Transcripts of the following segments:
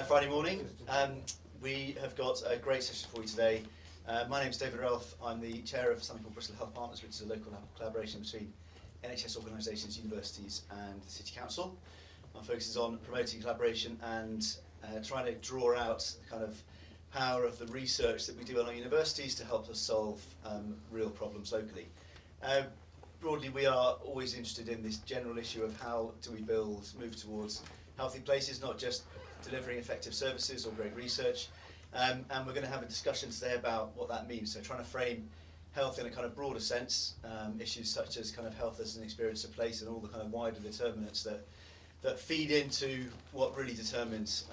Friday morning. We have got a great session for you today. My name is David Ralph. I'm the chair of something called Bristol Health Partners, which is a local collaboration between NHS organisations, universities and the City Council. Our focus is on promoting collaboration and trying to draw out the kind of power of the research that we do at our universities to help us solve real problems locally. Broadly, we are always interested in this general issue of how do we move towards healthy places, not just delivering effective services or great research. And we're going to have a discussion today about what that means. So trying to frame health in a kind of broader sense, issues such as kind of health as an experience of place and all the kind of wider determinants that feed into what really determines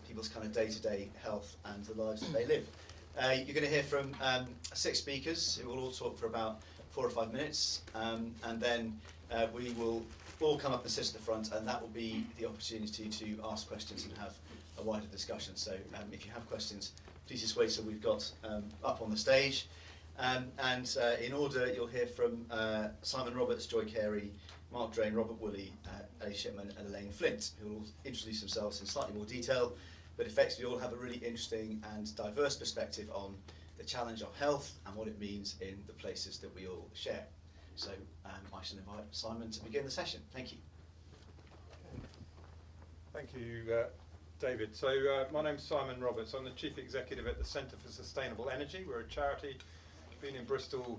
people's kind of day-to-day health and the lives that they live. You're going to hear from 6 speakers who will all talk for about 4 or 5 minutes, and then we will all come up and sit at the front, and that will be the opportunity to ask questions and have a wider discussion. So if you have questions, please just wait till we've got up on the stage. And in order, you'll hear from Simon Roberts, Joy Carey, Mark Drane, Robert Woolley, Ellie Shipman and Elaine Flint, who will introduce themselves in slightly more detail, but effectively all have a really interesting and diverse perspective on the challenge of health and what it means in the places that we all share. So I shall invite Simon to begin the session. Thank you. Thank you, David. So my name's Simon Roberts. I'm the Chief Executive at the Centre for Sustainable Energy. We're a charity. Been in Bristol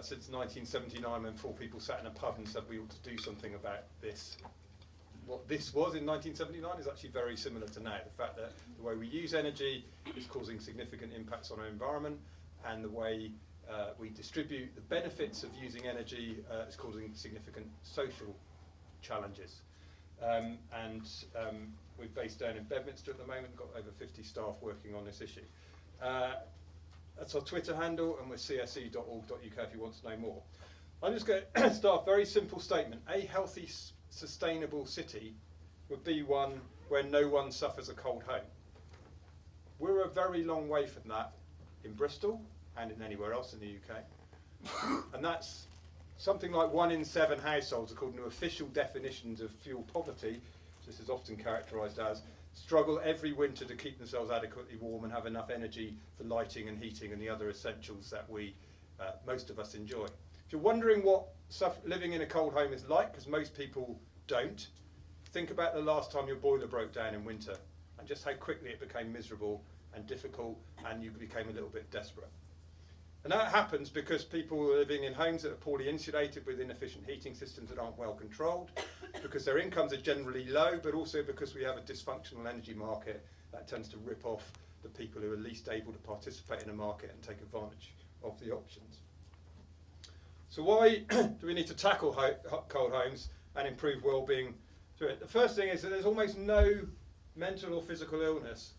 since 1979, when 4 people sat in a pub and said we ought to do something about this. What this was in 1979 is actually very similar to now. The fact that the way we use energy is causing significant impacts on our environment, and the way we distribute the benefits of using energy is causing significant social challenges. We're based down in Bedminster at the moment, got over 50 staff working on this issue. That's our Twitter handle, and we're cse.org.uk if you want to know more. I'm just going to start a very simple statement. A healthy, sustainable city would be one where no one suffers a cold home. We're a very long way from that in Bristol and in anywhere else in the UK. And that's something like 1 in 7 households, according to official definitions of fuel poverty, this is often characterised as, struggle every winter to keep themselves adequately warm and have enough energy for lighting and heating and the other essentials that most of us enjoy. If you're wondering what living in a cold home is like, because most people don't, think about the last time your boiler broke down in winter and just how quickly it became miserable and difficult and you became a little bit desperate. And that happens because people are living in homes that are poorly insulated with inefficient heating systems that aren't well controlled, because their incomes are generally low, but also because we have a dysfunctional energy market that tends to rip off the people who are least able to participate in a market and take advantage of the options. So why do we need to tackle cold homes and improve well-being through it? The first thing is that there's almost no mental or physical illness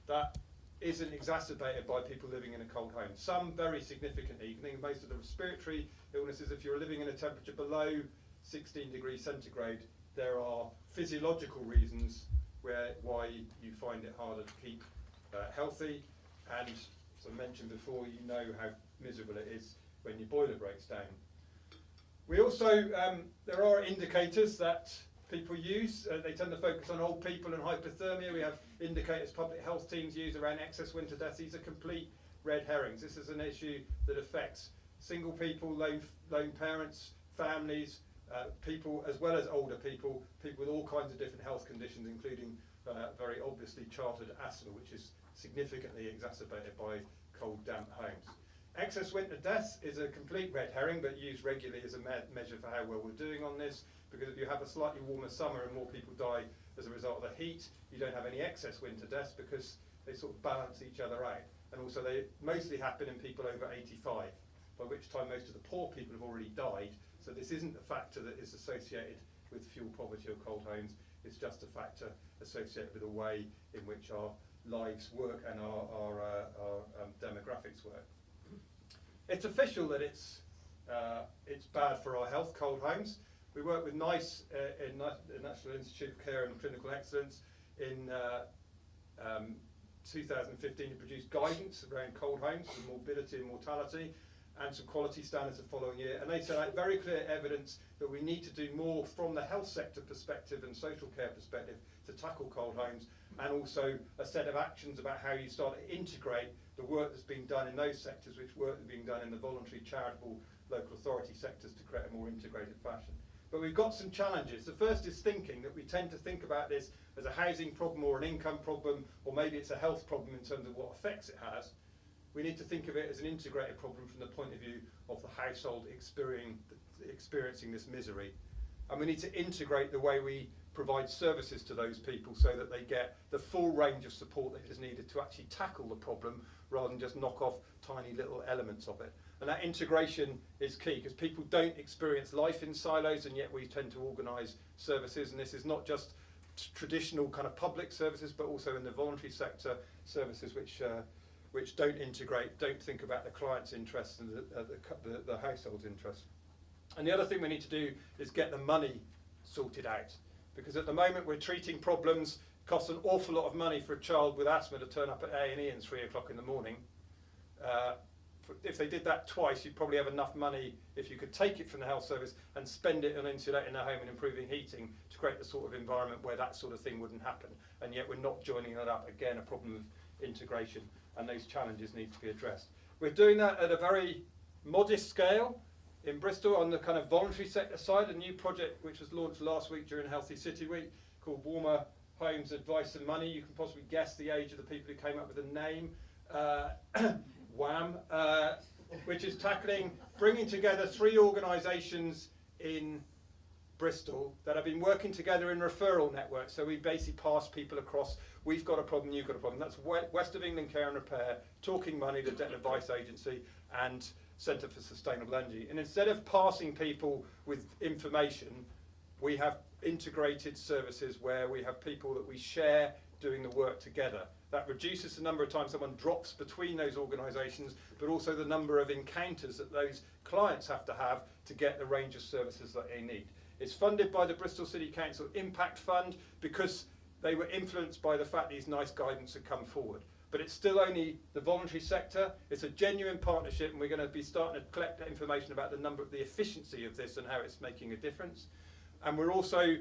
that isn't exacerbated by people living in a cold home. Some very significantly. You can think of most of the respiratory illnesses. If you're living in a temperature below 16 degrees centigrade, there are physiological reasons why you find it harder to keep healthy. And as I mentioned before, you know how miserable it is when your boiler breaks down. We also, there are indicators that people use. They tend to focus on old people and hypothermia. We have indicators public health teams use around excess winter deaths. These are complete red herrings. This is an issue that affects single people, lone parents, families, people as well as older people, people with all kinds of different health conditions, including very obviously chartered asthma, which is significantly exacerbated by cold, damp homes. Excess winter deaths is a complete red herring, but used regularly as a measure for how well we're doing on this, because if you have a slightly warmer summer and more people die as a result of the heat, you don't have any excess winter deaths because they sort of balance each other out. And also they mostly happen in people over 85, by which time most of the poor people have already died. So this isn't a factor that is associated with fuel poverty or cold homes, it's just a factor associated with the way in which our lives work and our demographics work. It's official that it's bad for our health, cold homes. We work with NICE, National Institute of Care and Clinical Excellence, in 2015 to produce guidance around cold homes for morbidity and mortality, and some quality standards the following year. And they set out very clear evidence that we need to do more from the health sector perspective and social care perspective to tackle cold homes, and also a set of actions about how you start to integrate the work that's being done in those sectors, which work that's being done in the voluntary, charitable, local authority sectors to create a more integrated fashion. But we've got some challenges. The first is thinking, that we tend to think about this as a housing problem or an income problem, or maybe it's a health problem in terms of what effects it has. We need to think of it as an integrated problem from the point of view of the household experiencing this misery. And we need to integrate the way we provide services to those people so that they get the full range of support that is needed to actually tackle the problem, rather than just knock off tiny little elements of it. And that integration is key, because people don't experience life in silos, and yet we tend to organise services, and this is not just traditional kind of public services, but also in the voluntary sector services which don't integrate, don't think about the client's interests and the household's interests. And the other thing we need to do is get the money sorted out, because at the moment we're treating problems. Costs an awful lot of money for a child with asthma to turn up at A&E at 3 o'clock in the morning. If they did that twice, you'd probably have enough money if you could take it from the health service and spend it on insulating the home and improving heating to create the sort of environment where that sort of thing wouldn't happen. And yet we're not joining that up. Again, a problem of integration, and those challenges need to be addressed. We're doing that at a very modest scale. In Bristol, on the kind of voluntary sector side, a new project which was launched last week during Healthy City Week called Warmer Homes, Advice and Money. You can possibly guess the age of the people who came up with the name. WHAM, which is bringing together 3 organisations in Bristol that have been working together in referral networks. So we basically pass people across. We've got a problem, you've got a problem. That's West of England Care and Repair, Talking Money, the Debt Advice Agency, and Centre for Sustainable Energy. And instead of passing people with information, we have integrated services where we have people that we share doing the work together. That reduces the number of times someone drops between those organisations, but also the number of encounters that those clients have to get the range of services that they need. It's funded by the Bristol City Council Impact Fund, because they were influenced by the fact these nice guidance had come forward. But it's still only the voluntary sector. It's a genuine partnership, and we're going to be starting to collect that information about the efficiency of this and how it's making a difference. And we're also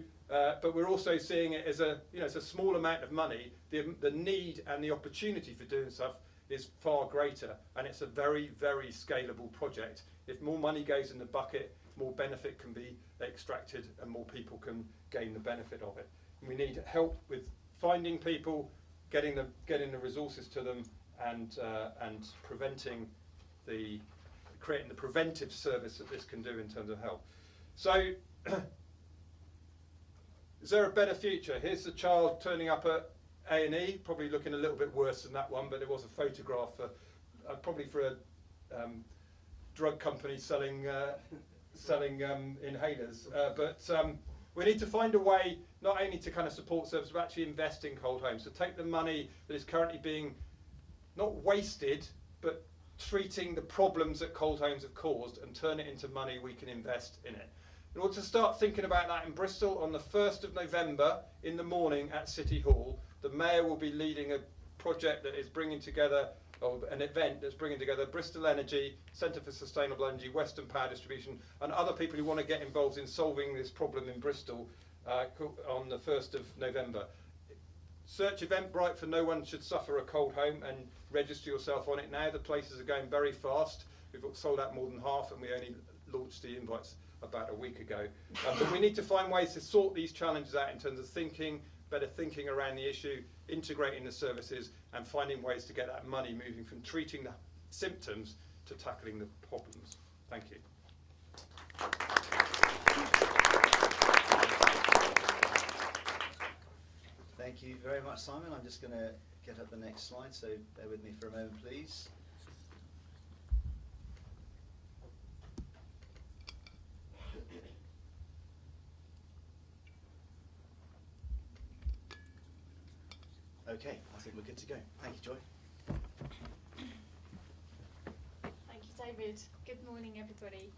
seeing it as it's a small amount of money. The need and the opportunity for doing stuff is far greater, and it's a very, very scalable project. If more money goes in the bucket, more benefit can be extracted, and more people can gain the benefit of it. And we need help with finding people, getting the resources to them, and creating the preventive service that this can do in terms of help. So, is there a better future? Here's the child turning up at A&E, probably looking a little bit worse than that one, but it was a photograph probably for a drug company selling inhalers. But we need to find a way not only to kind of support services, but actually invest in cold homes. So take the money that is currently being not wasted, but treating the problems that cold homes have caused, and turn it into money we can invest in it. In order to start thinking about that in Bristol, on the 1st of November in the morning at City Hall, the Mayor will be leading a project that is bringing together, or an event that's bringing together Bristol Energy, Centre for Sustainable Energy, Western Power Distribution, and other people who want to get involved in solving this problem in Bristol on the 1st of November. Search Eventbrite for No One Should Suffer a Cold Home and register yourself on it now. The places are going very fast. We've sold out more than half, and we only launched the invites about a week ago. But we need to find ways to sort these challenges out in terms of better thinking around the issue, integrating the services, and finding ways to get that money moving from treating the symptoms to tackling the problems. Thank you. Thank you very much, Simon. I'm just going to get up the next slide, so bear with me for a moment, please. Okay, I think we're good to go. Thank you, Joy. Thank you, David. Good morning, everybody.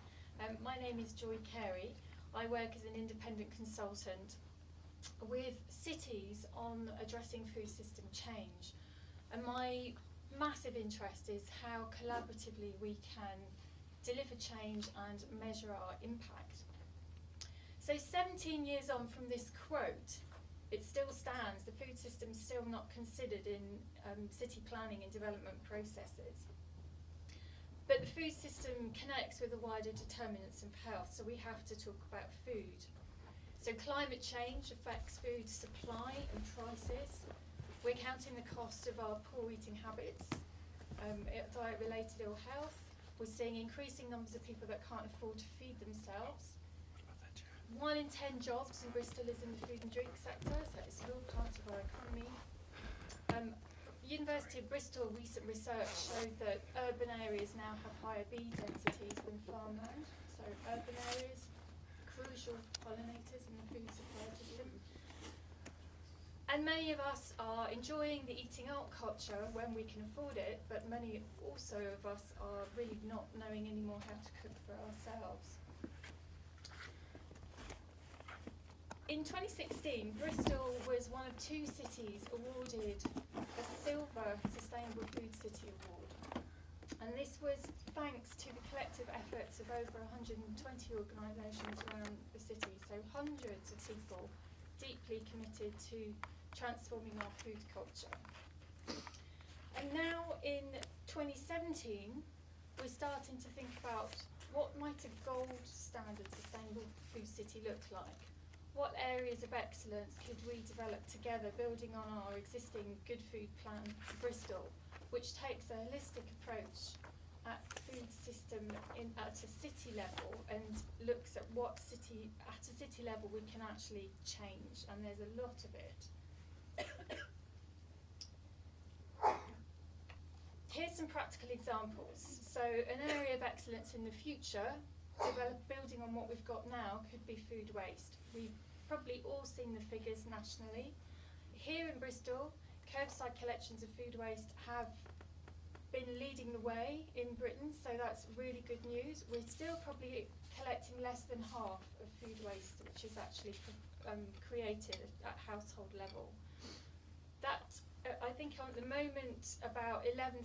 My name is Joy Carey. I work as an independent consultant with cities on addressing food system change. And my massive interest is how collaboratively we can deliver change and measure our impact. So 17 years on from this quote, it still stands. The food system is still not considered in city planning and development processes. But the food system connects with the wider determinants of health, so we have to talk about food. So climate change affects food supply and prices. We're counting the cost of our poor eating habits, diet-related ill health. We're seeing increasing numbers of people that can't afford to feed themselves. 1 in 10 jobs in Bristol is in the food and drink sector, so it's a real part of our economy. University of Bristol recent research showed that urban areas now have higher bee densities than farmland. So urban areas, crucial pollinators in the food supply system. And many of us are enjoying the eating out culture when we can afford it, but many also of us are really not knowing anymore how to cook for ourselves. In 2016, Bristol was one of 2 cities awarded a Silver Sustainable Food City Award. And this was thanks to the collective efforts of over 120 organisations around the city, so hundreds of people deeply committed to transforming our food culture. And now in 2017, we're starting to think about what might a gold standard sustainable food city look like? What areas of excellence could we develop together, building on our existing Good Food Plan for Bristol, which takes a holistic approach at food system at a city level and looks at what at a city level we can actually change, and there's a lot of it. Here's some practical examples. So an area of excellence in the future, building on what we've got now, could be food waste. We've probably all seen the figures nationally. Here in Bristol, curbside collections of food waste have been leading the way in Britain, so that's really good news. We're still probably collecting less than half of food waste, which is actually created at household level. That, I think at the moment, about 11,000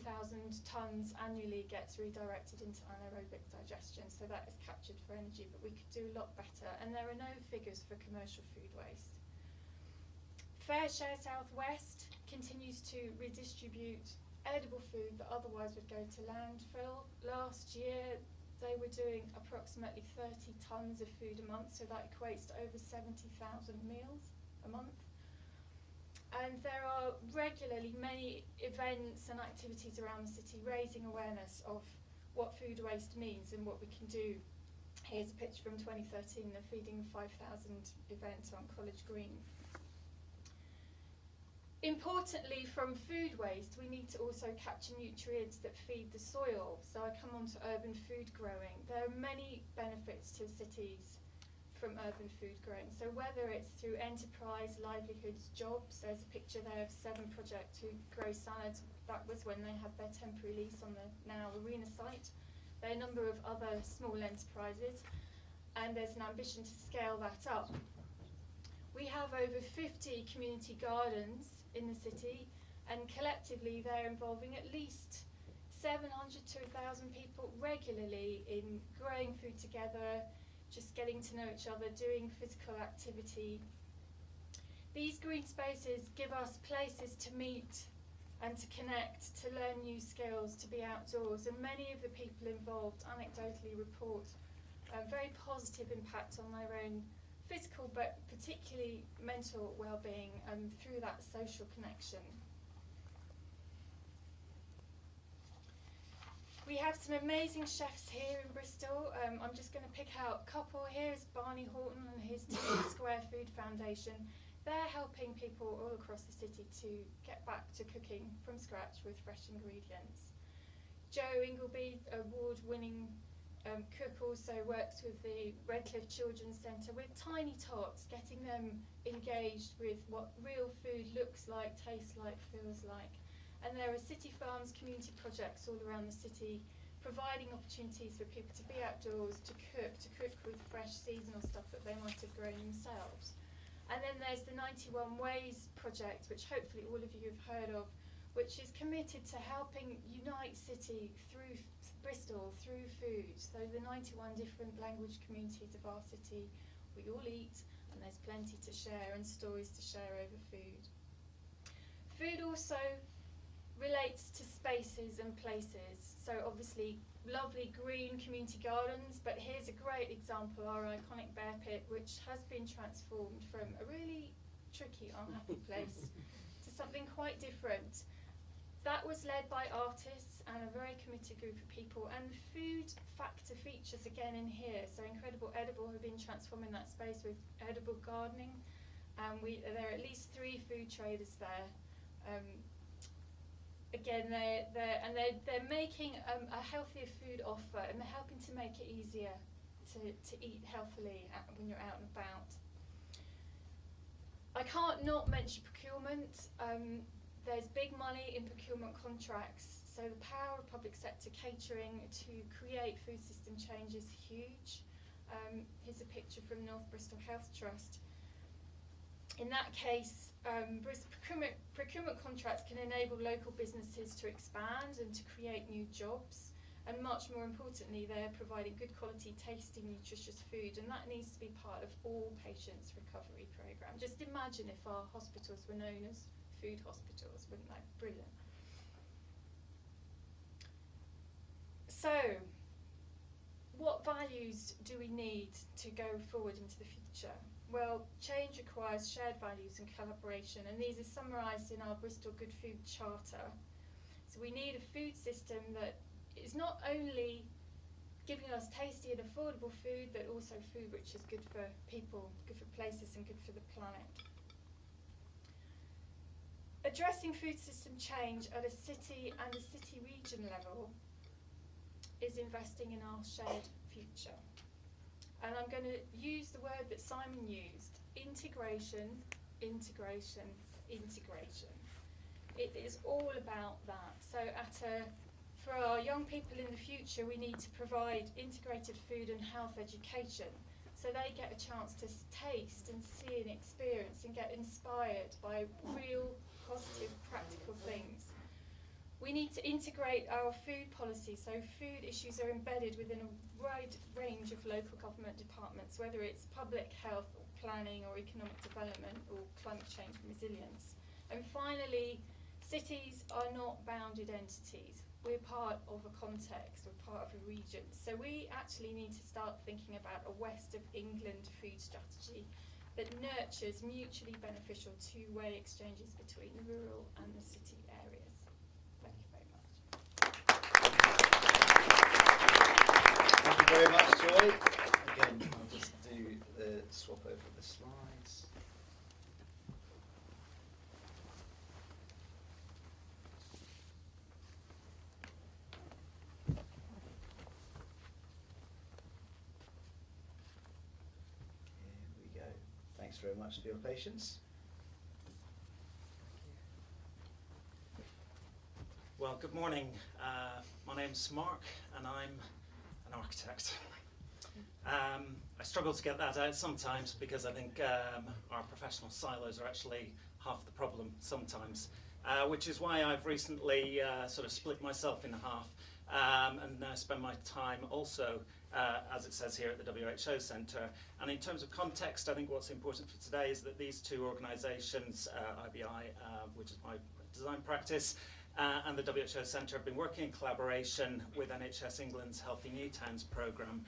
tonnes annually gets redirected into anaerobic digestion, so that is captured for energy, but we could do a lot better, and there are no figures for commercial food waste. Fair Share South West continues to redistribute edible food that otherwise would go to landfill. Last year, they were doing approximately 30 tonnes of food a month, so that equates to over 70,000 meals a month. And there are regularly many events and activities around the city raising awareness of what food waste means and what we can do. Here's a picture from 2013, the Feeding 5,000 event on College Green. Importantly, from food waste, we need to also capture nutrients that feed the soil. So I come on to urban food growing. There are many benefits to cities from urban food growing. So whether it's through enterprise, livelihoods, jobs, there's a picture there of 7 Project who grow salads. That was when they had their temporary lease on the now arena site. There are a number of other small enterprises, and there's an ambition to scale that up. We have over 50 community gardens in the city, and collectively they're involving at least 700 to 1,000 people regularly in growing food together, just getting to know each other, doing physical activity. These green spaces give us places to meet and to connect, to learn new skills, to be outdoors, and many of the people involved anecdotally report a very positive impact on their own physical but particularly mental well-being through that social connection. We have some amazing chefs here in Bristol. I'm just going to pick out a couple. Here's Barney Horton and his team, Square Food Foundation. They're helping people all across the city to get back to cooking from scratch with fresh ingredients. Joe Ingleby, award-winning cook, also works with the Redcliffe Children's Centre with tiny tots, getting them engaged with what real food looks like, tastes like, feels like. And there are City Farms community projects all around the city, providing opportunities for people to be outdoors, to cook with fresh seasonal stuff that they might have grown themselves. And then there's the 91 Ways project, which hopefully all of you have heard of, which is committed to helping unite city through Bristol, through food. So the 91 different language communities of our city, we all eat, and there's plenty to share and stories to share over food. Food also relates to spaces and places. So obviously lovely green community gardens, but here's a great example, our iconic bear pit, which has been transformed from a really tricky, unhappy place to something quite different. That was led by artists and a very committed group of people, and food factor features again in here. So Incredible Edible have been transforming that space with edible gardening, and there are at least 3 food traders there. Again, they're making a healthier food offer, and they're helping to make it easier to eat healthily when you're out and about. I can't not mention procurement. There's big money in procurement contracts, so the power of public sector catering to create food system change is huge. Here's a picture from North Bristol Health Trust. In that case, procurement contracts can enable local businesses to expand and to create new jobs, and much more importantly, they're providing good quality, tasty, nutritious food, and that needs to be part of all patients' recovery programme. Just imagine if our hospitals were known as food hospitals, wouldn't that be brilliant? So, what values do we need to go forward into the future? Well, change requires shared values and collaboration, and these are summarised in our Bristol Good Food Charter. So we need a food system that is not only giving us tasty and affordable food, but also food which is good for people, good for places, and good for the planet. Addressing food system change at a city and a city region level is investing in our shared future. And I'm going to use the word that Simon used, integration, integration, integration. It is all about that. So for our young people in the future, we need to provide integrated food and health education, so they get a chance to taste and see and experience and get inspired by real positive practical things. We need to integrate our food policy, so food issues are embedded within a wide range of local government departments, whether it's public health or planning or economic development or climate change and resilience. And finally, cities are not bounded entities. We're part of a context, we're part of a region. So we actually need to start thinking about a West of England food strategy that nurtures mutually beneficial two-way exchanges between the rural and the city areas. Thank you very much. Thank you very much, Joy. Again, I'll just do the swap over the slides. Here we go. Thanks very much for your patience. Well, good morning. My name's Mark, and I'm an architect. I struggle to get that out sometimes because I think our professional silos are actually half the problem sometimes, which is why I've recently sort of split myself in half and now spend my time also, as it says here, at the WHO Centre. And in terms of context, I think what's important for today is that these two organisations, IBI, which is my design practice, and the WHO Centre have been working in collaboration with NHS England's Healthy New Towns programme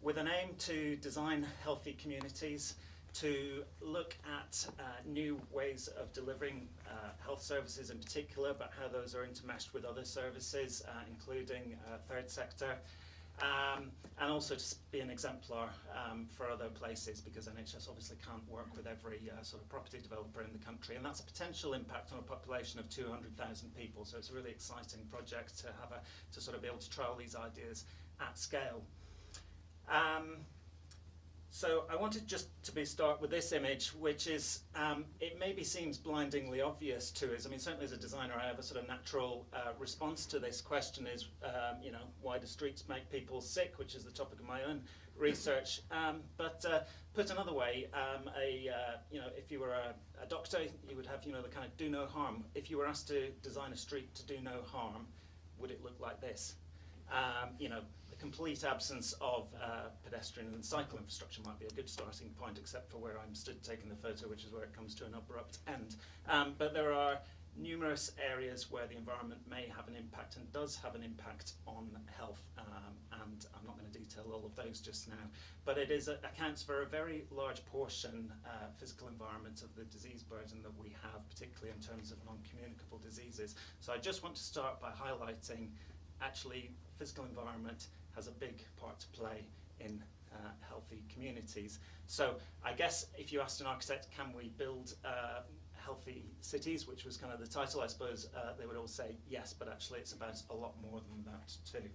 with an aim to design healthy communities, to look at new ways of delivering health services in particular, but how those are intermeshed with other services, including third sector, and also to be an exemplar for other places, because NHS obviously can't work with every sort of property developer in the country, and that's a potential impact on a population of 200,000 people. So it's a really exciting project to sort of be able to trial these ideas at scale. So I wanted just to start with this image, which is, it maybe seems blindingly obvious to us. I mean, certainly as a designer, I have a sort of natural response to this question is, you know, why do streets make people sick, which is the topic of my own research. But put another way, you know, if you were a doctor, you would have, you know, the kind of do no harm. If you were asked to design a street to do no harm, would it look like this? You know, the complete absence of pedestrian and cycle infrastructure might be a good starting point, except for where I'm stood taking the photo, which is where it comes to an abrupt end. But there are numerous areas where the environment may have an impact and does have an impact on health, and I'm not going to detail all of those just now, but it accounts for a very large portion, physical environment, of the disease burden that we have, particularly in terms of non-communicable diseases. So I just want to start by highlighting actually physical environment has a big part to play in healthy communities. So I guess if you asked an architect, can we build healthy cities, which was kind of the title, I suppose they would all say yes, but actually it's about a lot more than that too.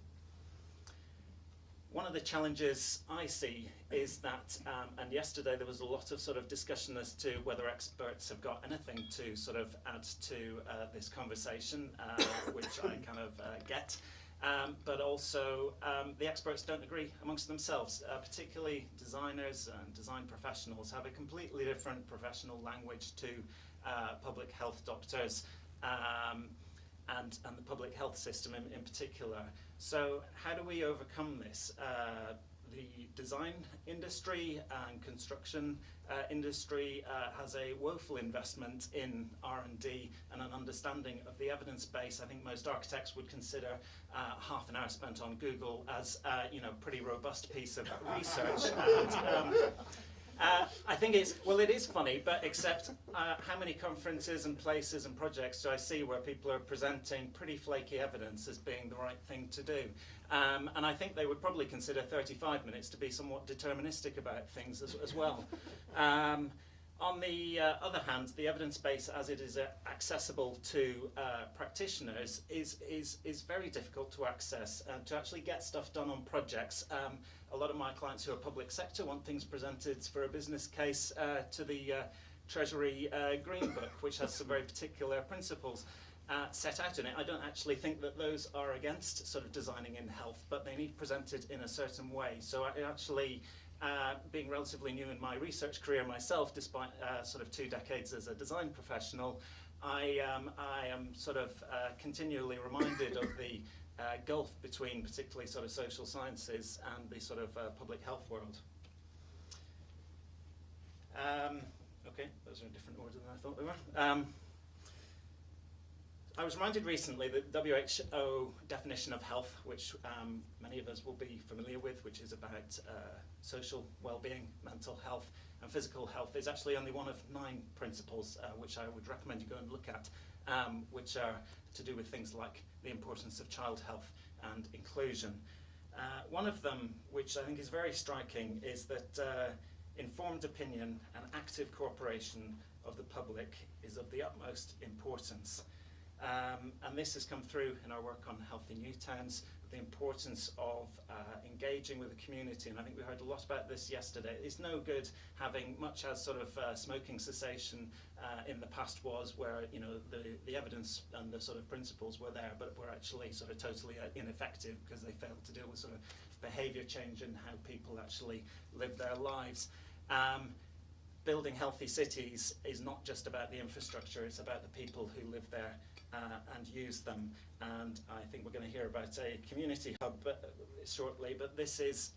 One of the challenges I see is that, and yesterday there was a lot of sort of discussion as to whether experts have got anything to sort of add to this conversation, which I kind of get. But also the experts don't agree amongst themselves, particularly designers and design professionals have a completely different professional language to public health doctors and the public health system in particular. So how do we overcome this? The design industry and construction industry has a woeful investment in R&D and an understanding of the evidence base. I think most architects would consider half an hour spent on Google as you know, pretty robust piece of research. And, I think it is funny, but except how many conferences and places and projects do I see where people are presenting pretty flaky evidence as being the right thing to do? And I think they would probably consider 35 minutes to be somewhat deterministic about things as well. On the other hand, the evidence base as it is accessible to practitioners is very difficult to access and to actually get stuff done on projects. A lot of my clients who are public sector want things presented for a business case to the Treasury Green Book, which has some very particular principles set out in it. I don't actually think that those are against sort of designing in health, but they need presented in a certain way. So I actually, being relatively new in my research career myself, despite sort of 2 decades as a design professional, I am sort of continually reminded of the gulf between particularly sort of social sciences and the sort of public health world. Okay, those are in a different order than I thought they were. I was reminded recently that the WHO definition of health, which many of us will be familiar with, which is about social well-being, mental health and physical health, is actually only one of 9 principles which I would recommend you go and look at, which are to do with things like the importance of child health and inclusion. One of them, which I think is very striking, is that informed opinion and active cooperation of the public is of the utmost importance. And this has come through in our work on Healthy New Towns, the importance of engaging with the community, and I think we heard a lot about this yesterday. It's no good having much as sort of smoking cessation in the past was, where you know the evidence and the sort of principles were there, but were actually sort of totally ineffective because they failed to deal with sort of behaviour change and how people actually live their lives. Building healthy cities is not just about the infrastructure, it's about the people who live there and use them. And I think we're going to hear about a community hub shortly, but this is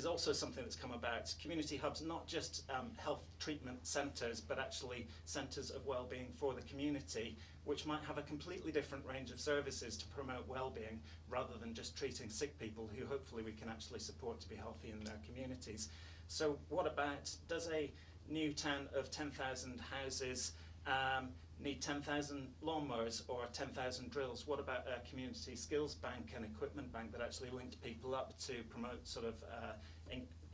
also something that's come about. Community hubs, not just health treatment centres, but actually centres of well-being for the community, which might have a completely different range of services to promote well-being, rather than just treating sick people who hopefully we can actually support to be healthy in their communities. So what about, does a new town of 10,000 houses need 10,000 lawnmowers or 10,000 drills? What about a community skills bank and equipment bank that actually linked people up to promote sort of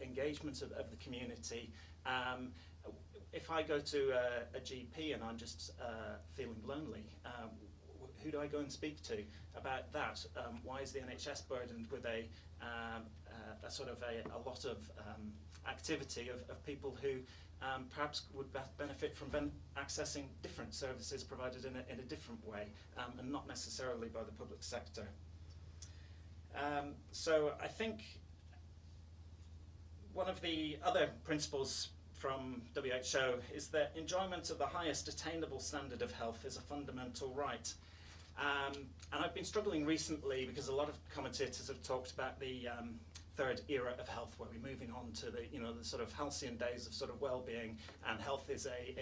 engagement of the community? If I go to a GP and I'm just feeling lonely, who do I go and speak to about that? Why is the NHS burdened with a sort of a lot of activity of people who perhaps would benefit from accessing different services provided in a different way, and not necessarily by the public sector. So I think one of the other principles from WHO is that enjoyment of the highest attainable standard of health is a fundamental right. And I've been struggling recently because a lot of commentators have talked about the third era of health, where we're moving on to the sort of halcyon days of sort of well-being, and health is a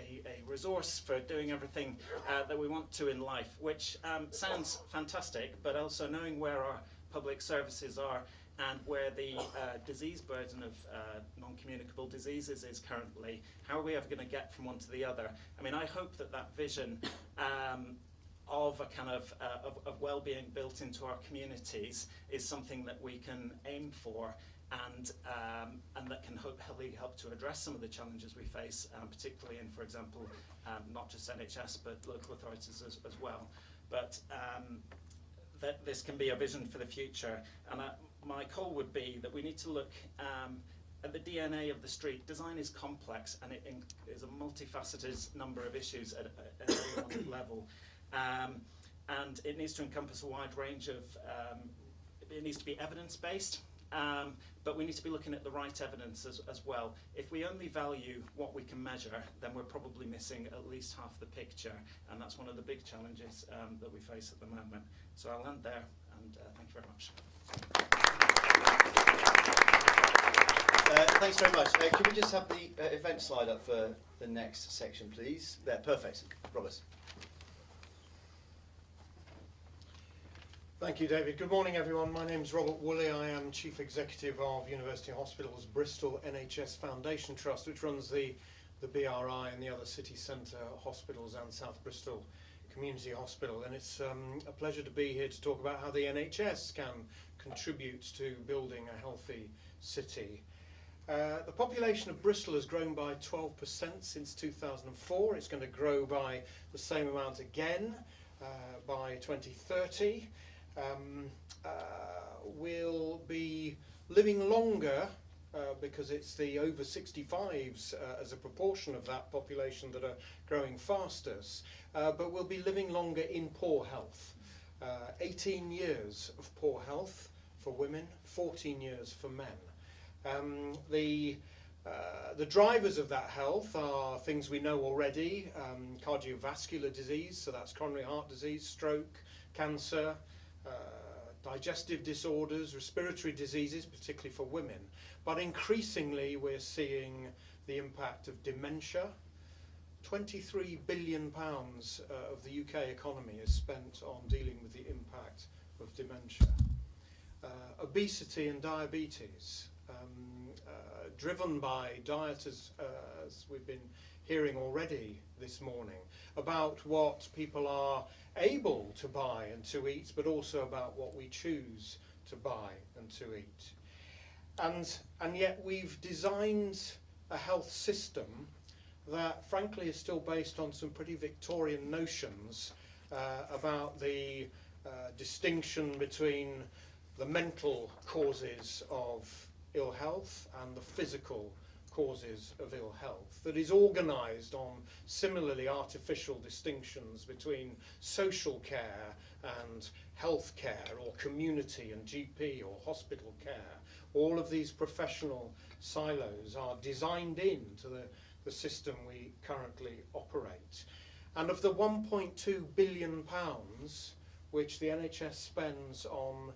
resource for doing everything that we want to in life, which sounds fantastic, but also knowing where our public services are and where the disease burden of non-communicable diseases is currently, how are we ever going to get from one to the other? I mean, I hope that that vision of a kind of well-being built into our communities is something that we can aim for, and that can hopefully help to address some of the challenges we face, particularly in, for example, not just NHS but local authorities as well. But that this can be a vision for the future, and my call would be that we need to look at the DNA of the street. Design is complex, and it is a multifaceted number of issues at every one level. And it needs to encompass a wide range of, it needs to be evidence-based, but we need to be looking at the right evidence as well. If we only value what we can measure, then we're probably missing at least half the picture, and that's one of the big challenges that we face at the moment. So I'll end there, and thank you very much. Thanks very much. Can we just have the event slide up for the next section, please? There, perfect. Robert. Thank you, David. Good morning, everyone. My name is Robert Woolley. I am Chief Executive of University Hospitals Bristol NHS Foundation Trust, which runs the BRI and the other city centre hospitals and South Bristol Community Hospital. And it's a pleasure to be here to talk about how the NHS can contribute to building a healthy city. The population of Bristol has grown by 12% since 2004. It's going to grow by the same amount again by 2030. We'll be living longer because it's the over 65s as a proportion of that population that are growing fastest, but we'll be living longer in poor health. 18 years of poor health for women, 14 years for men. The drivers of that health are things we know already: cardiovascular disease, so that's coronary heart disease, stroke, cancer, digestive disorders, respiratory diseases, particularly for women. But increasingly we're seeing the impact of dementia. £23 billion of the UK economy is spent on dealing with the impact of dementia. Obesity and diabetes, driven by diet, as we've been hearing already this morning, about what people are able to buy and to eat, but also about what we choose to buy and to eat. And yet we've designed a health system that frankly is still based on some pretty Victorian notions about the distinction between the mental causes of ill health and the physical causes of ill health, that is organised on similarly artificial distinctions between social care and health care, or community and GP or hospital care. All of these professional silos are designed into the system we currently operate. And of the £1.2 billion which the NHS spends on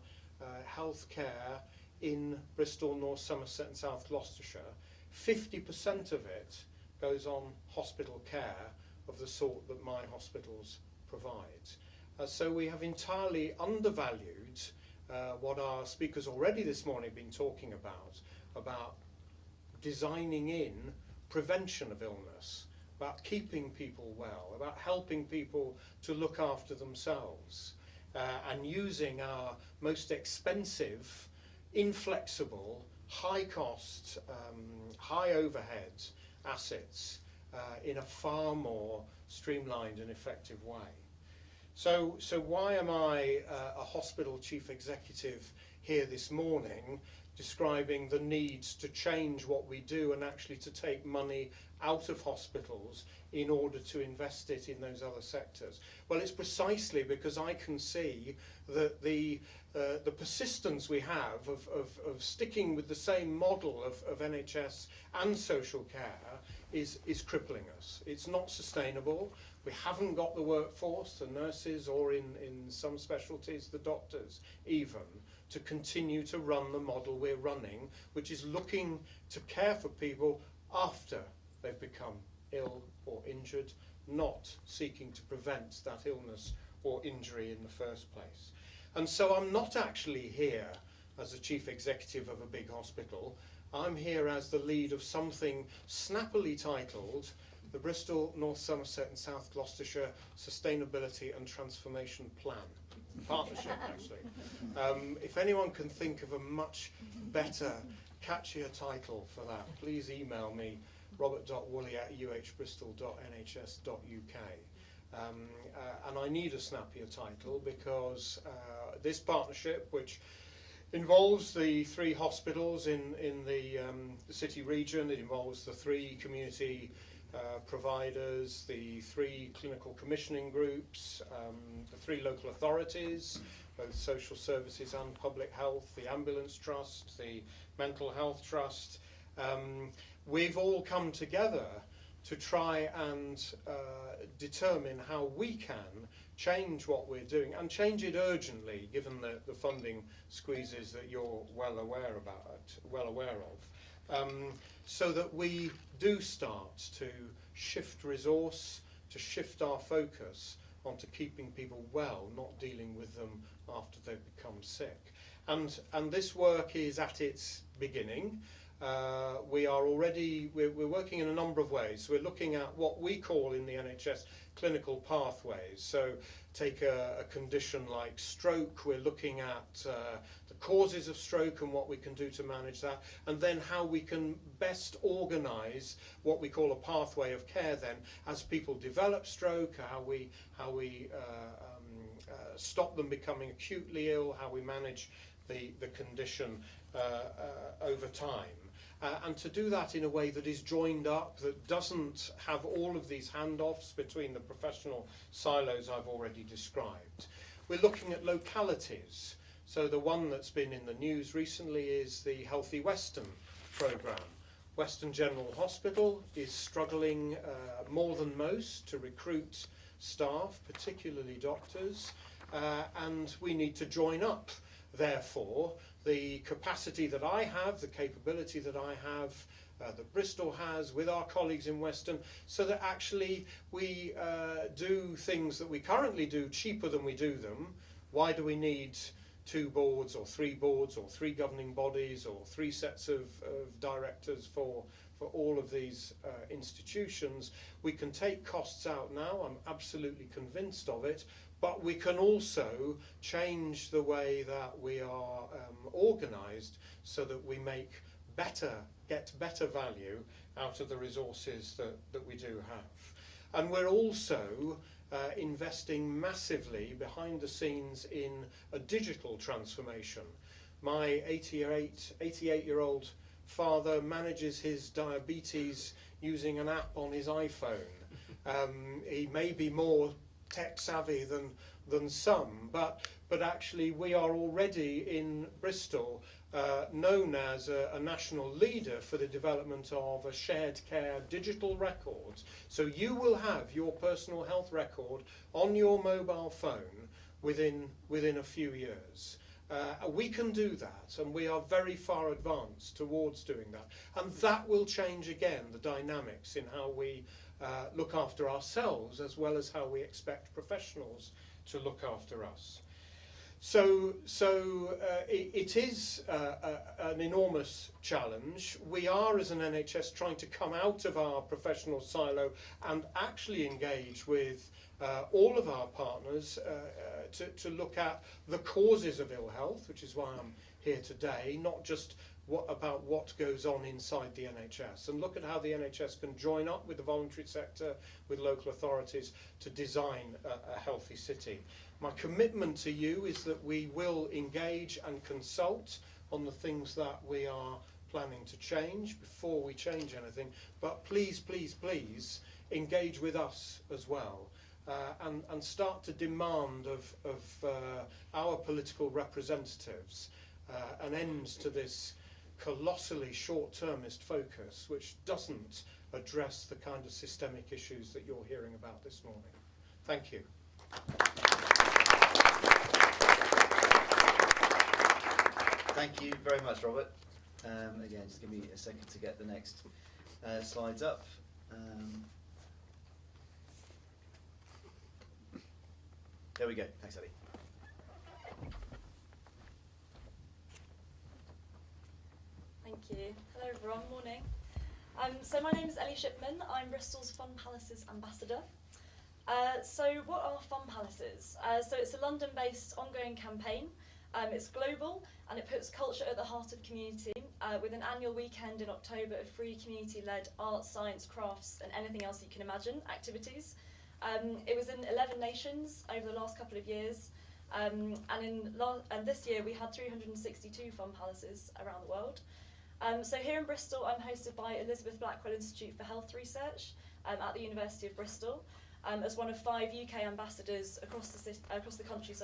health care in Bristol, North Somerset and South Gloucestershire, 50% of it goes on hospital care of the sort that my hospitals provide. So we have entirely undervalued what our speakers already this morning have been talking about designing in prevention of illness, about keeping people well, about helping people to look after themselves, and using our most expensive, inflexible, high cost, high overhead assets in a far more streamlined and effective way. So why am I a hospital chief executive here this morning describing the needs to change what we do and actually to take money out of hospitals in order to invest it in those other sectors? Well, it's precisely because I can see that the persistence we have of sticking with the same model of NHS and social care is crippling us. It's not sustainable. We haven't got the workforce, the nurses, or in some specialties, the doctors even, to continue to run the model we're running, which is looking to care for people after they've become ill or injured, not seeking to prevent that illness or injury in the first place. And so I'm not actually here as the chief executive of a big hospital. I'm here as the lead of something snappily titled the Bristol, North Somerset and South Gloucestershire Sustainability and Transformation Plan. Partnership, actually. If anyone can think of a much better, catchier title for that, please email me, robert.woolley@uhbristol.nhs.uk. And I need a snappier title because this partnership, which involves the 3 hospitals in the city region, it involves the 3 community providers, the 3 clinical commissioning groups, the 3 local authorities, both social services and public health, the ambulance trust, the mental health trust. We've all come together to try and determine how we can change what we're doing, and change it urgently, given the funding squeezes that you're well aware of, so that we do start to shift resource, to shift our focus onto keeping people well, not dealing with them after they've become sick. And this work is at its beginning. We're working in a number of ways. We're looking at what we call in the NHS clinical pathways. So take a condition like stroke, we're looking at the causes of stroke and what we can do to manage that, and then how we can best organise what we call a pathway of care then as people develop stroke, how we stop them becoming acutely ill, how we manage the condition over time. And to do that in a way that is joined up, that doesn't have all of these handoffs between the professional silos I've already described. We're looking at localities. So the one that's been in the news recently is the Healthy Western programme. Western General Hospital is struggling more than most to recruit staff, particularly doctors, and we need to join up, therefore, the capacity that I have, the capability that I have, that Bristol has with our colleagues in Western, so that actually we do things that we currently do cheaper than we do them. Why do we need 2 boards or 3 boards or 3 governing bodies or 3 sets of directors for all of these institutions? We can take costs out now, I'm absolutely convinced of it, but we can also change the way that we are organised so that we get better value out of the resources that we do have. And we're also investing massively behind the scenes in a digital transformation. My 88-year-old father manages his diabetes using an app on his iPhone. He may be more tech savvy than some, but actually we are already in Bristol known as a national leader for the development of a shared care digital record. So you will have your personal health record on your mobile phone within a few years. We can do that, and we are very far advanced towards doing that. And that will change again the dynamics in how we look after ourselves, as well as how we expect professionals to look after us. So it is an enormous challenge. We are, as an NHS, trying to come out of our professional silo and actually engage with all of our partners to look at the causes of ill health, which is why I'm here today, not just about what goes on inside the NHS, and look at how the NHS can join up with the voluntary sector, with local authorities, to design a healthy city. My commitment to you is that we will engage and consult on the things that we are planning to change before we change anything, but please, please, please engage with us as well, and start to demand of our political representatives an end to this colossally short-termist focus, which doesn't address the kind of systemic issues that you're hearing about this morning. Thank you. Thank you very much, Robert. Again, just give me a second to get the next slides up. There we go. Thanks, Ellie. Thank you. Hello everyone, morning. So my name is Ellie Shipman. I'm Bristol's Fun Palaces Ambassador. So what are Fun Palaces? So it's a London-based ongoing campaign. It's global and it puts culture at the heart of community with an annual weekend in October of free community-led art, science, crafts and anything else you can imagine activities. It was in 11 nations over the last couple of years and this year we had 362 Fun Palaces around the world. So here in Bristol I'm hosted by Elizabeth Blackwell Institute for Health Research at the University of Bristol. As one of 5 UK ambassadors across the country,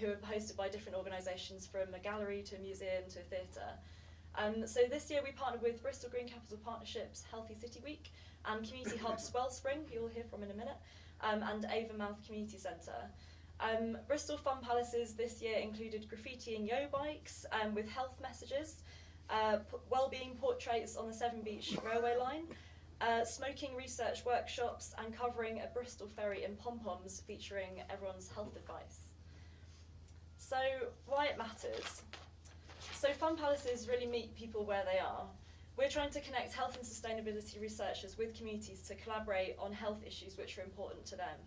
who are hosted by different organisations from a gallery to a museum to a theatre. So this year we partnered with Bristol Green Capital Partnership's Healthy City Week and community hubs Wellspring, who you'll hear from in a minute, and Avonmouth Community Centre. Bristol Fun Palaces this year included graffiti and yo bikes with health messages, wellbeing portraits on the Severn Beach railway line, smoking research workshops and covering a Bristol ferry in pom-poms featuring everyone's health advice. So why it matters. So Fun Palaces really meet people where they are. We're trying to connect health and sustainability researchers with communities to collaborate on health issues which are important to them.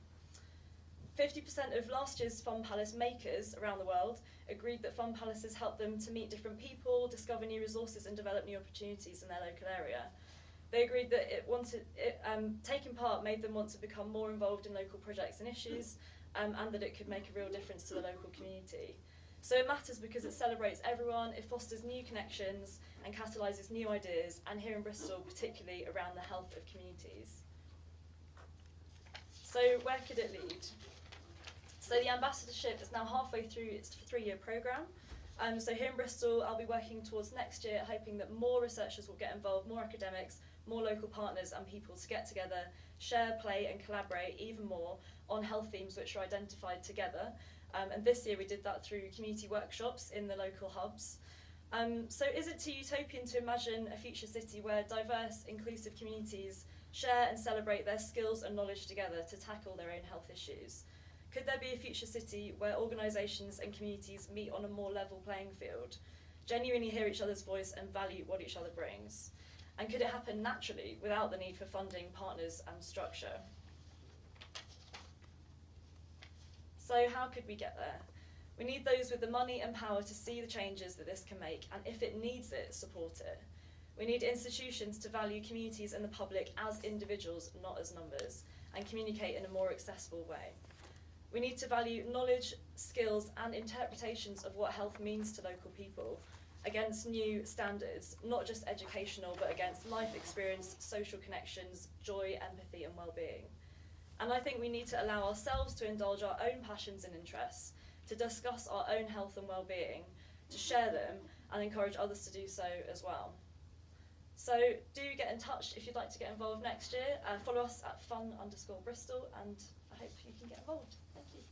50% of last year's Fun Palace makers around the world agreed that Fun Palaces helped them to meet different people, discover new resources and develop new opportunities in their local area. They agreed that taking part made them want to become more involved in local projects and issues, and that it could make a real difference to the local community. So it matters because it celebrates everyone, it fosters new connections and catalyses new ideas, and here in Bristol, particularly around the health of communities. So where could it lead? So the ambassadorship is now halfway through its 3-year programme. So here in Bristol, I'll be working towards next year, hoping that more researchers will get involved, more academics, more local partners and people to get together, share, play and collaborate even more on health themes which are identified together. And this year we did that through community workshops in the local hubs. So is it too utopian to imagine a future city where diverse, inclusive communities share and celebrate their skills and knowledge together to tackle their own health issues? Could there be a future city where organisations and communities meet on a more level playing field, genuinely hear each other's voice and value what each other brings? And could it happen naturally without the need for funding, partners and structure? So how could we get there? We need those with the money and power to see the changes that this can make, and if it needs it, support it. We need institutions to value communities and the public as individuals, not as numbers, and communicate in a more accessible way. We need to value knowledge, skills and interpretations of what health means to local people against new standards, not just educational, but against life experience, social connections, joy, empathy and well-being. And I think we need to allow ourselves to indulge our own passions and interests, to discuss our own health and well-being, to share them and encourage others to do so as well. So do get in touch if you'd like to get involved next year. Follow us at fun_Bristol and I hope you can get involved. Thank you.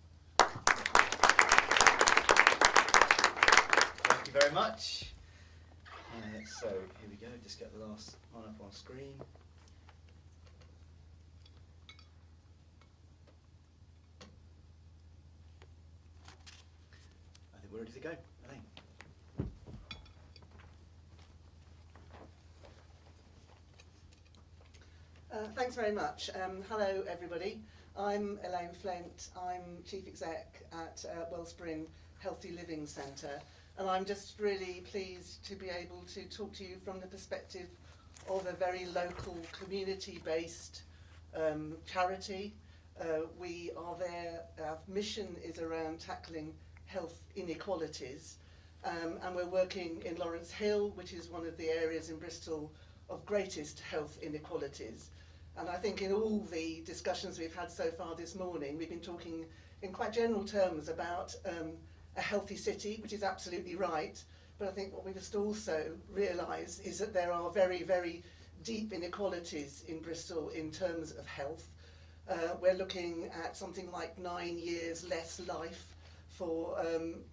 Thank you very much. So here we go, just get the last one up on screen. I think we're ready to go. Elaine. Thanks very much. Hello everybody. I'm Elaine Flint. I'm Chief Exec at Wellspring Healthy Living Centre, and I'm just really pleased to be able to talk to you from the perspective of a very local community-based charity. We are there, our mission is around tackling health inequalities, and we're working in Lawrence Hill, which is one of the areas in Bristol of greatest health inequalities. And I think in all the discussions we've had so far this morning, we've been talking in quite general terms about a healthy city, which is absolutely right. But I think what we must also realise is that there are very, very deep inequalities in Bristol in terms of health. We're looking at something like 9 years less life for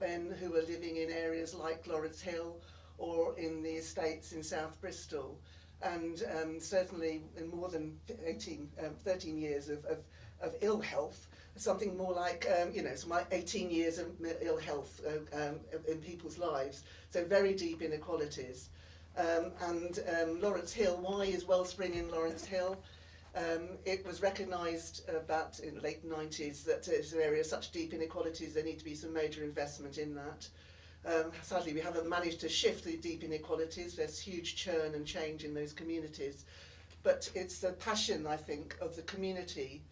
men who are living in areas like Lawrence Hill or in the estates in South Bristol, and certainly in more than 13 years of ill health, something more like, some like 18 years of ill health in people's lives, so very deep inequalities. Lawrence Hill, why is Wellspring in Lawrence Hill? It was recognised about in the late 90s that it's an area of such deep inequalities there need to be some major investment in that. Sadly, we haven't managed to shift the deep inequalities. There's huge churn and change in those communities. But it's the passion, I think, of the community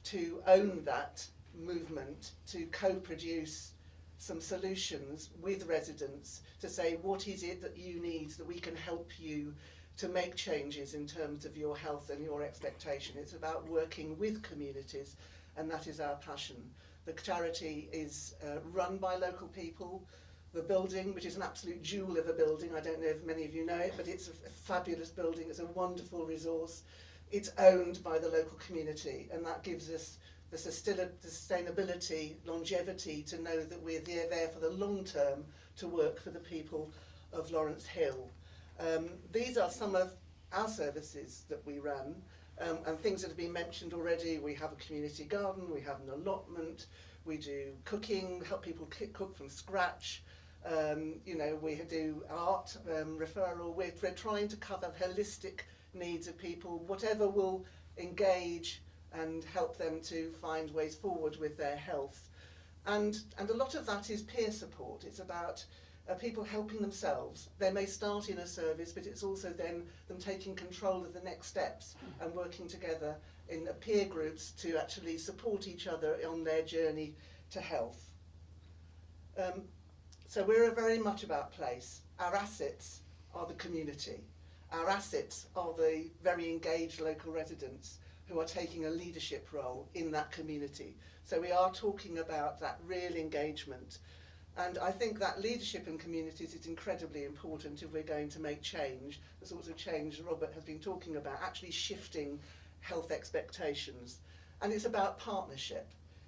to own that movement, to co-produce some solutions with residents, to say, what is it that you need that we can help you to make changes in terms of your health and your expectation. It's about working with communities, and that is our passion. The charity is run by local people. The building, which is an absolute jewel of a building, I don't know if many of you know it, but it's a fabulous building, it's a wonderful resource. It's owned by the local community, and that gives us the sustainability, longevity to know that we're there for the long term to work for the people of Lawrence Hill. These are some of our services that we run, and things that have been mentioned already. We have a community garden, we have an allotment, we do cooking, help people cook from scratch. We do art referral. We're trying to cover holistic needs of people, whatever will engage and help them to find ways forward with their health. And a lot of that is peer support. It's about people helping themselves. They may start in a service, but it's also then them taking control of the next steps and working together in peer groups to actually support each other on their journey to health. So we're very much about place. Our assets are the community. Our assets are the very engaged local residents who are taking a leadership role in that community. So we are talking about that real engagement. And I think that leadership in communities is incredibly important if we're going to make change, the sorts of change Robert has been talking about, actually shifting health expectations. And it's about partnership.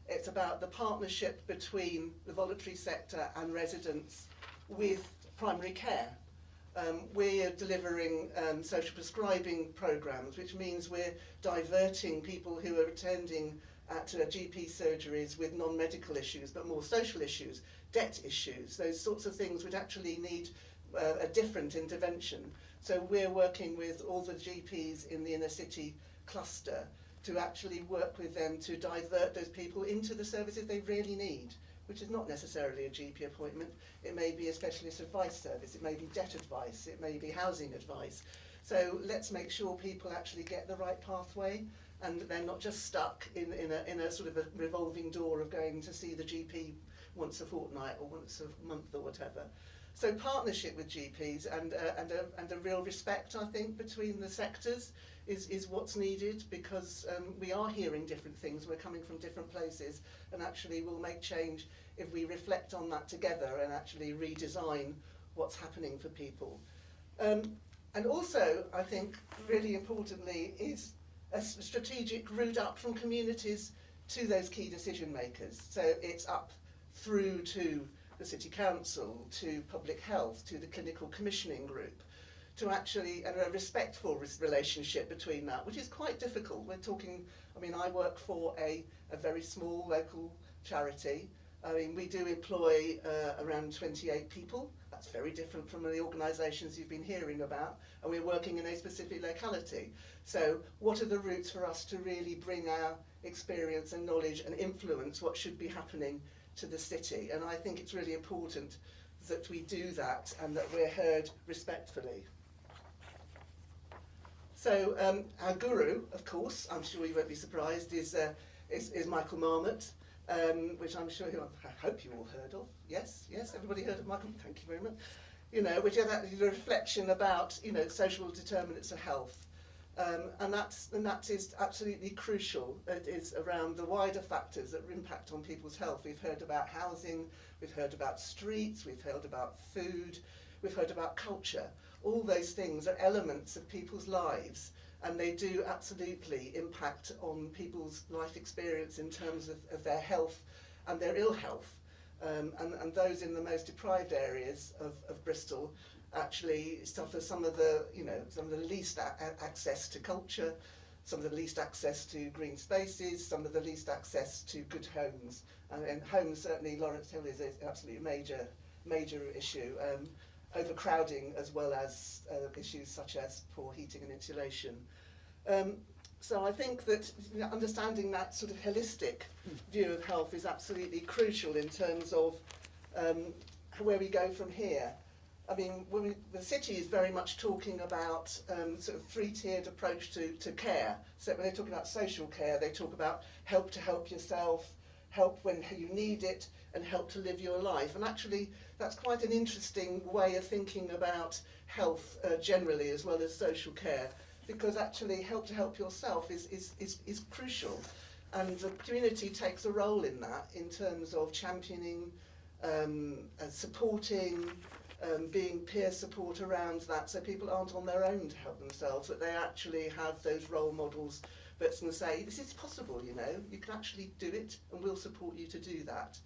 It's about the partnership between the voluntary sector and residents with primary care. We're delivering social prescribing programmes, which means we're diverting people who are attending at GP surgeries with non-medical issues, but more social issues, debt issues, those sorts of things which actually need a different intervention. So we're working with all the GPs in the inner city cluster to actually work with them to divert those people into the services they really need, which is not necessarily a GP appointment. It may be a specialist advice service, it may be debt advice, it may be housing advice. So let's make sure people actually get the right pathway and they're not just stuck in a sort of a revolving door of going to see the GP once a fortnight or once a month or whatever. So partnership with GPs and a real respect, I think, between the sectors is what's needed, because we are hearing different things, we're coming from different places, and actually we'll make change if we reflect on that together and actually redesign what's happening for people. And also, I think, really importantly, is a strategic route up from communities to those key decision makers. So it's up through to the City Council, to Public Health, to the Clinical Commissioning Group, to actually, and a respectful relationship between that, which is quite difficult. We're talking, I work for a very small local charity. We do employ around 28 people. That's very different from the organisations you've been hearing about, and we're working in a specific locality. So what are the routes for us to really bring our experience and knowledge and influence what should be happening to the city? And I think it's really important that we do that and that we're heard respectfully. So our guru, of course, I'm sure you won't be surprised, is Michael Marmot, which I'm sure I hope you all heard of. Yes, everybody heard of Michael. Thank you very much. Which is a reflection about social determinants of health, and that is absolutely crucial. It is around the wider factors that impact on people's health. We've heard about housing, we've heard about streets, we've heard about food, we've heard about culture. All those things are elements of people's lives, and they do absolutely impact on people's life experience in terms of their health and their ill health. And those in the most deprived areas of Bristol actually suffer some of the least access to culture, some of the least access to green spaces, some of the least access to good homes. And homes, certainly Lawrence Hill is an absolutely major issue. Overcrowding, as well as issues such as poor heating and insulation. So I think that understanding that sort of holistic view of health is absolutely crucial in terms of where we go from here. I mean, the city is very much talking about sort of three-tiered approach to care. So when they talk about social care, they talk about help to help yourself, help when you need it, and help to live your life. And actually, that's quite an interesting way of thinking about health generally, as well as social care, because actually help to help yourself is crucial. And the community takes a role in that in terms of championing, supporting, being peer support around that, so people aren't on their own to help themselves, that they actually have those role models that can say, this is possible, you know, you can actually do it, and we'll support you to do that.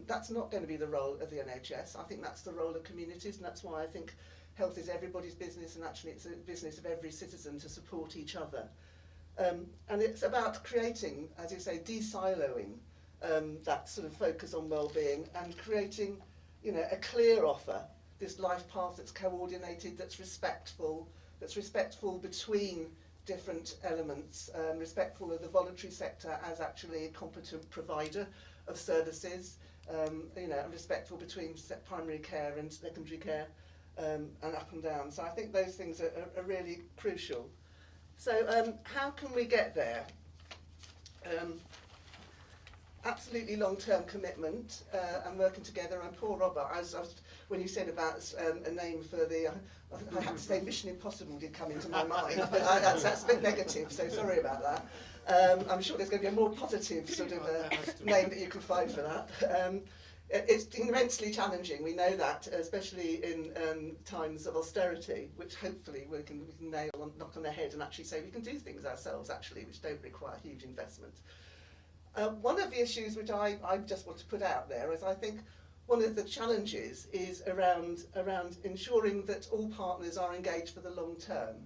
That's not going to be the role of the NHS. I think that's the role of communities, and that's why I think health is everybody's business, and actually it's a business of every citizen to support each other. And it's about creating, as you say, de-siloing that sort of focus on well-being, and creating, you know, a clear offer, this life path that's coordinated, that's respectful between different elements, respectful of the voluntary sector as actually a competent provider of services, you know, and respectful between primary care and secondary care, and up and down. So I think those things are really crucial. So how can we get there? Absolutely long-term commitment and working together. And poor Robert, when you said about a name for the, I had to say Mission Impossible did come into my mind, but that's a bit negative, so sorry about that. I'm sure there's going to be a more positive sort of name that you can find for that. It's immensely challenging, we know that, especially in times of austerity, which hopefully we can knock on the head and actually say we can do things ourselves, actually, which don't require huge investment. One of the issues which I just want to put out there is I think one of the challenges is around ensuring that all partners are engaged for the long term.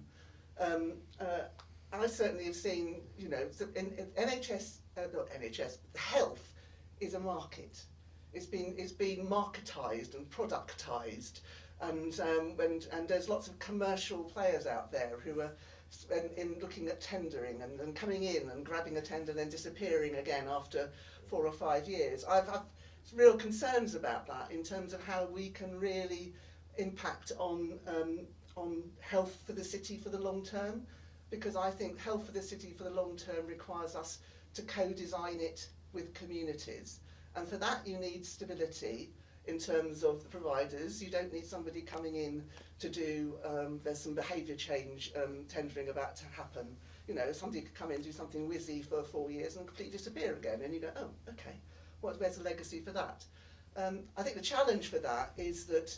I certainly have seen, you know, in NHS, not NHS, health is a market. It's been marketised and productised, and there's lots of commercial players out there who are in looking at tendering and coming in and grabbing a tender and then disappearing again after 4 or 5 years. I've had real concerns about that in terms of how we can really impact on health for the city for the long term, because I think health for the city for the long term requires us to co-design it with communities. And for that you need stability in terms of the providers. You don't need somebody coming in to do, there's some behaviour change tendering about to happen. You know, somebody could come in and do something whizzy for 4 years and completely disappear again, and you go, oh, okay, where's the legacy for that? I think the challenge for that is that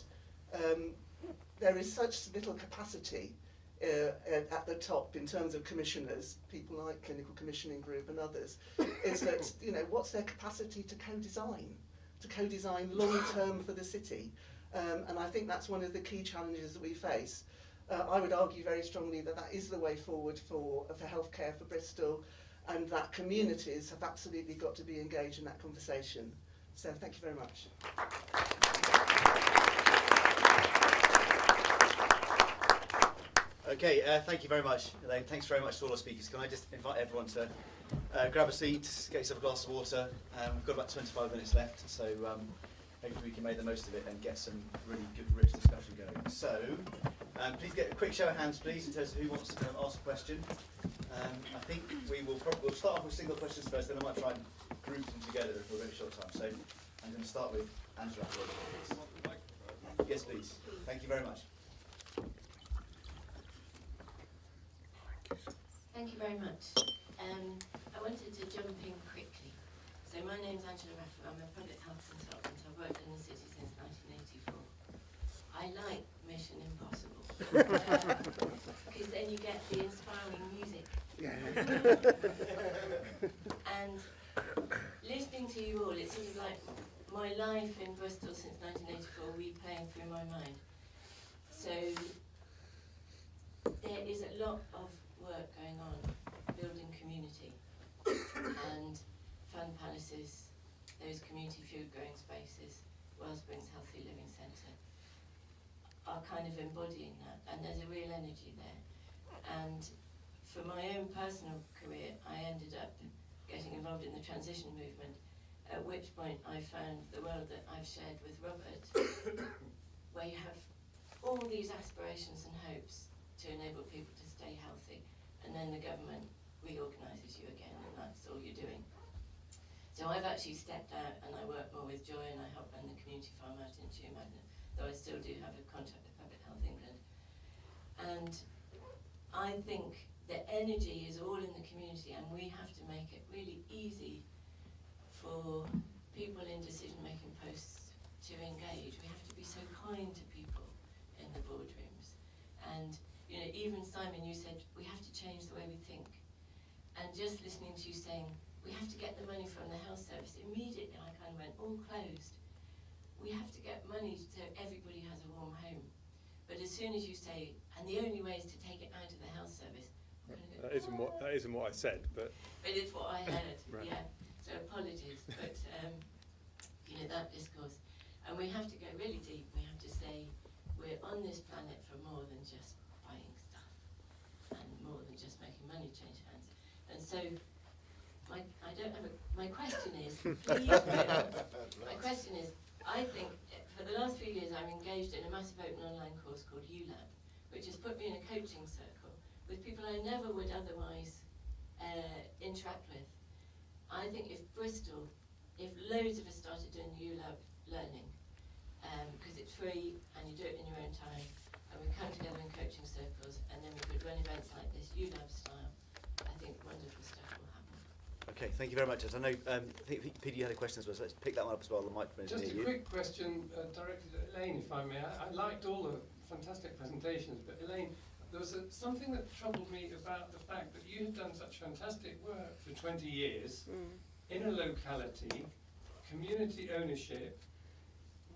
there is such little capacity at the top in terms of commissioners, people like Clinical Commissioning Group and others, is that, you know, what's their capacity to co-design long-term for the city? And I think that's one of the key challenges that we face. I would argue very strongly that that is the way forward for healthcare for Bristol, and that communities have absolutely got to be engaged in that conversation. So thank you very much. Okay, thank you very much, Elaine. Thanks very much to all our speakers. Can I just invite everyone to grab a seat, get yourself a glass of water. We've got about 25 minutes left, so hopefully we can make the most of it and get some really good, rich discussion going. So, please get a quick show of hands, please, in terms of who wants to ask a question. I think we'll start off with single questions first, then I might try and group them together for a very short time. So, I'm going to start with Angela. Please. Yes, please. Thank you very much. Thank you very much. I wanted to jump in quickly. So my name's Angela Rafford. I'm a public health consultant. I've worked in the city since 1984. I like Mission Impossible. Because then you get the inspiring music. And listening to you all, it's sort of like my life in Bristol since 1984 replaying through my mind. So there is a lot of work going on building community and fun palaces, those community food growing spaces, Wellsprings Healthy Living Centre are kind of embodying that, and there's a real energy there. And for my own personal career, I ended up getting involved in the transition movement, at which point I found the world that I've shared with Robert, where you have all these aspirations and hopes to enable people to stay healthy, and then the government reorganises you again, and that's all you're doing. So I've actually stepped out and I work more with Joy, and I help run the community farm out in Chew Magnet, though I still do have a contact with Public Health England. And I think the energy is all in the community, and we have to make it really easy for people in decision-making posts to engage. We have to be so kind to people in the boardrooms. And you know, even Simon, you said we have to change the way we think. And just listening to you saying we have to get the money from the health service, immediately I kind of went, all closed. We have to get money so everybody has a warm home. But as soon as you say, and the only way is to take it out of the health service, I'm gonna go, That isn't what I said, but but it's what I heard, Right. yeah. So apologies, but you know, that discourse. And we have to go really deep. We have to say we're on this planet for more than just buying stuff and more than just making money change hands. And so my question is, please, my question is, I think for the last few years I'm engaged in a massive open online course called ULAB, which has put me in a coaching circle with people I never would otherwise interact with. I think if loads of us started doing the ULAB learning, because it's free and you do it in your own time, and we come together in coaching circles, and then we could run events like this, ULAB style, I think wonderful stuff will happen. Okay, thank you very much. I know, Peter, you had a question as well, so let's pick that one up as well. The microphone is Just near a you. quick question directed at Elaine, if I may. I liked all the fantastic presentations, but Elaine, there was something that troubled me about the fact that you had done such fantastic work for 20 years in a locality, community ownership,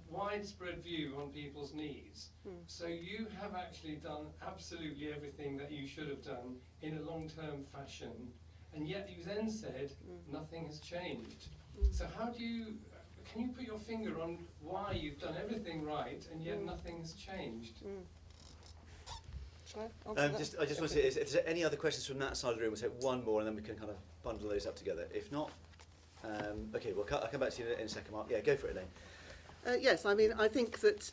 widespread view on people's needs. So you have actually done absolutely everything that you should have done in a long-term fashion, and yet you then said nothing has changed. So how do you, can you put your finger on why you've done everything right and yet nothing has changed? I just want to say, if there's any other questions from that side of the room, we'll take one more and then we can kind of bundle those up together. If not, okay, I'll come back to you in a second, Mark. Yeah, go for it, Elaine. Yes, I mean, I think that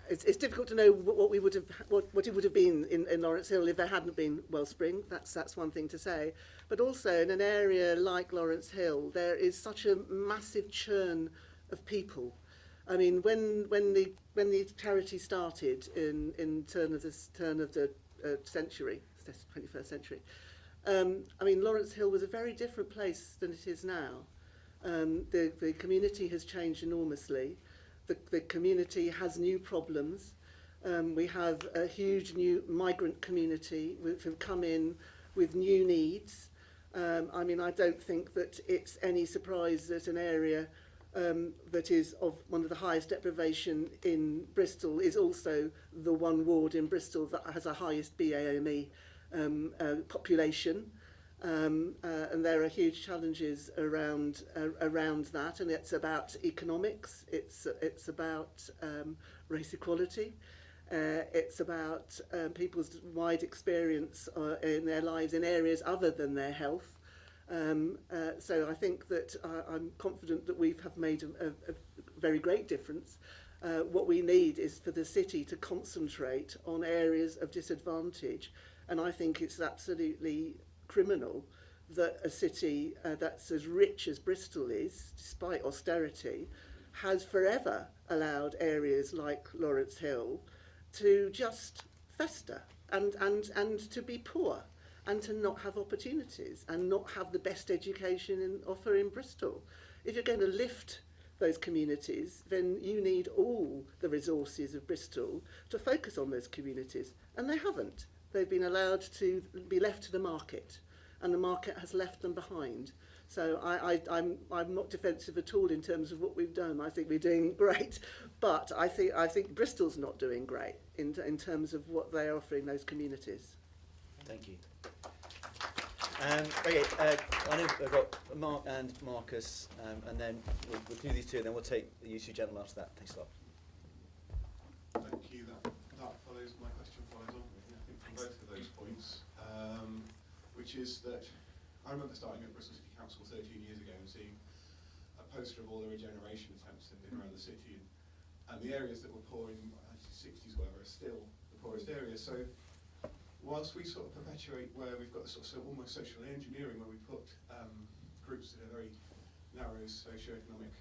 it's difficult to know what it would have been in Lawrence Hill if there hadn't been Wellspring. That's one thing to say. But also in an area like Lawrence Hill, there is such a massive churn of people. I mean, when the charity started in turn of the century, 21st century, I mean, Lawrence Hill was a very different place than it is now. The community has changed enormously. The community has new problems. We have a huge new migrant community who've come in with new needs. I mean, I don't think that it's any surprise that an area that is of one of the highest deprivation in Bristol is also the one ward in Bristol that has the highest BAME population. And there are huge challenges around that, and it's about economics, it's about race equality, it's about people's wide experience in their lives in areas other than their health. So I think that I'm confident that we have made a very great difference. What we need is for the city to concentrate on areas of disadvantage, and I think it's absolutely criminal that a city that's as rich as Bristol is, despite austerity, has forever allowed areas like Lawrence Hill to just fester and to be poor and to not have opportunities and not have the best education offer in Bristol. If you're going to lift those communities, then you need all the resources of Bristol to focus on those communities. And they haven't. They've been allowed to be left to the market, and the market has left them behind. So I'm not defensive at all in terms of what we've done. I think we're doing great, but I think Bristol's not doing great in terms of what they're offering those communities. Thank you. Okay, I know I've got Mark and Marcus, and then we'll do these two, and then we'll take you two gentlemen after that. Thanks a lot. Thank you. That follows my question follows on with, I think, from both of those points, which is that I remember starting at Bristol City Council 13 years ago and seeing a poster of all the regeneration attempts that had been around the city, and the areas that were poor in the 60s, whatever, are still the poorest areas. So whilst we sort of perpetuate where we've got sort of almost social engineering, where we put groups that are very narrow socio-economic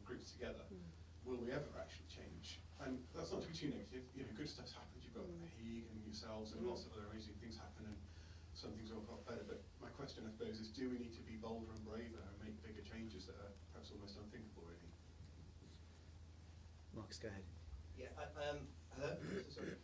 groups together, will we ever actually change? And that's not to be too negative. You know, good stuff's happened. You've got Hague and yourselves, and lots of other amazing things happen, and some things will got better. But my question, I suppose, is: do we need to be bolder and braver and make bigger changes that are perhaps almost unthinkable, really? Marcus, go ahead. Yeah. Hello. Sorry.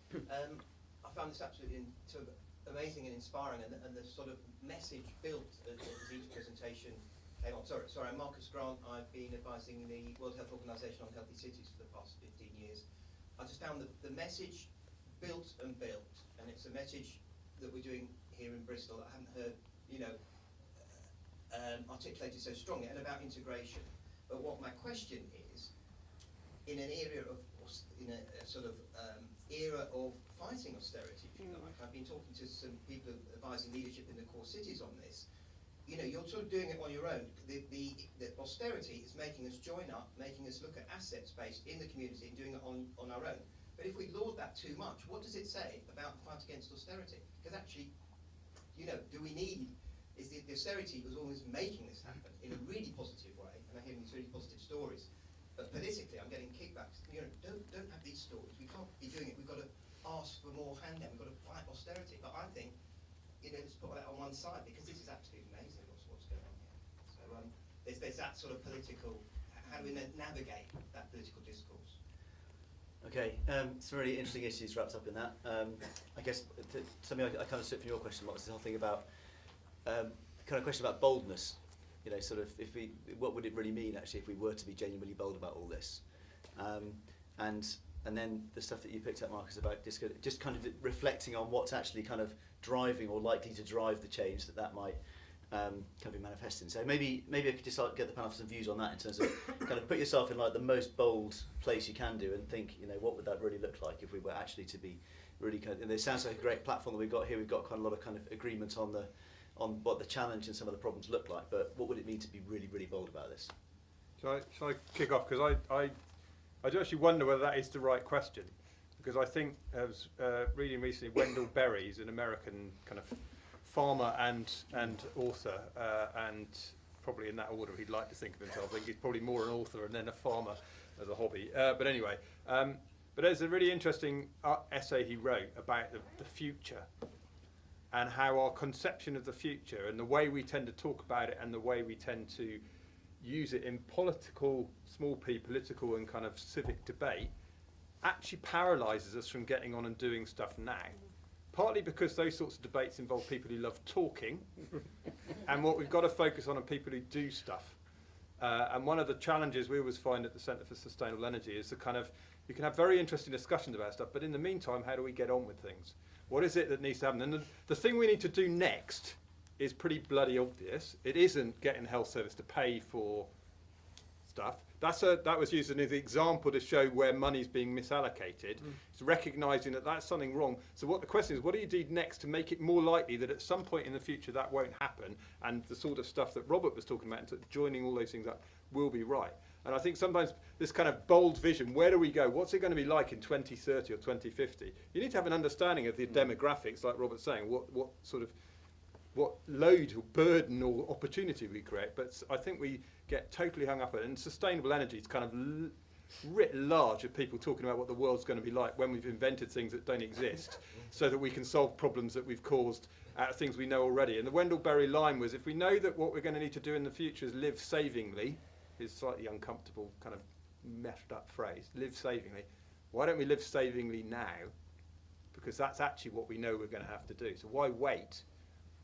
I found this absolutely sort of amazing and inspiring, and the sort of message built as each presentation came on. Sorry, I'm Marcus Grant. I've been advising the World Health Organization on healthy cities for the past 15 years. I just found the message built, and it's a message that we're doing here in Bristol that I haven't heard, articulated so strongly, and about integration. But what my question is, in an area of, in a sort of era of fighting austerity, if you like, I've been talking to some people advising leadership in the core cities on this. You know, you're sort of doing it on your own. The austerity is making us join up, making us look at assets based in the community and doing it on our own. But if we laud that too much, what does it say about the fight against austerity? Because actually, do we need, is the austerity was always making this happen in a really positive way, and I'm hearing these really positive stories. But politically, I'm getting kickbacks. Don't have these stories. We can't be doing it. We've got to ask for more handout. We've got to fight austerity. But I think, let's put that on one side, because this is absolutely amazing what's going on here. So there's that sort of political. How do we navigate that political discourse? Okay, some really interesting issues wrapped up in that. I guess something I kind of took from your question, Mark, was the whole thing about kind of question about boldness. Sort of what would it really mean actually if we were to be genuinely bold about all this? And then the stuff that you picked up, Marcus, about just kind of reflecting on what's actually kind of driving or likely to drive the change that might kind of be manifesting. So maybe I could just get the panel for some views on that in terms of kind of put yourself in like the most bold place you can do and think, what would that really look like if we were actually to be really kind of, and it sounds like a great platform that we've got here. We've got quite a lot of kind of agreement on what the challenge and some of the problems look like, but what would it mean to be really, really bold about this? Shall I kick off? Because I do actually wonder whether that is the right question. Because I think, I was reading recently, Wendell Berry's an American kind of farmer and author, and probably in that order he'd like to think of himself. I think he's probably more an author and then a farmer as a hobby. But anyway, but there's a really interesting essay he wrote about the future, and how our conception of the future and the way we tend to talk about it and the way we tend to use it in political, small p, political and kind of civic debate actually paralyses us from getting on and doing stuff now. Partly because those sorts of debates involve people who love talking, and what we've got to focus on are people who do stuff. And one of the challenges we always find at the Centre for Sustainable Energy is the kind of, you can have very interesting discussions about stuff, but in the meantime, how do we get on with things? What is it that needs to happen? And the thing we need to do next is pretty bloody obvious. It isn't getting health service to pay for stuff. That was used as an example to show where money's being misallocated. It's recognising that that's something wrong. So what the question is, what do you do next to make it more likely that at some point in the future that won't happen, and the sort of stuff that Robert was talking about, and joining all those things up, will be right. And I think sometimes this kind of bold vision, where do we go? What's it going to be like in 2030 or 2050? You need to have an understanding of the demographics, like Robert's saying, what sort of, what load or burden or opportunity we create. But I think we get totally hung up on it. And sustainable energy is kind of writ large of people talking about what the world's going to be like when we've invented things that don't exist, so that we can solve problems that we've caused out of things we know already. And the Wendell Berry line was, if we know that what we're going to need to do in the future is live savingly, his slightly uncomfortable kind of messed up phrase, live savingly. Why don't we live savingly now? Because that's actually what we know we're going to have to do. So why wait?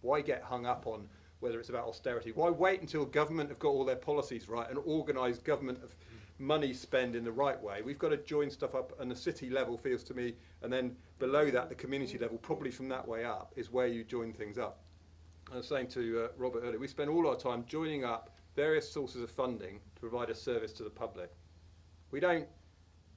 Why get hung up on whether it's about austerity? Why wait until government have got all their policies right and organised government of money spend in the right way? We've got to join stuff up, and the city level feels to me, and then below that the community level, probably from that way up, is where you join things up. I was saying to Robert earlier, we spend all our time joining up various sources of funding to provide a service to the public. We don't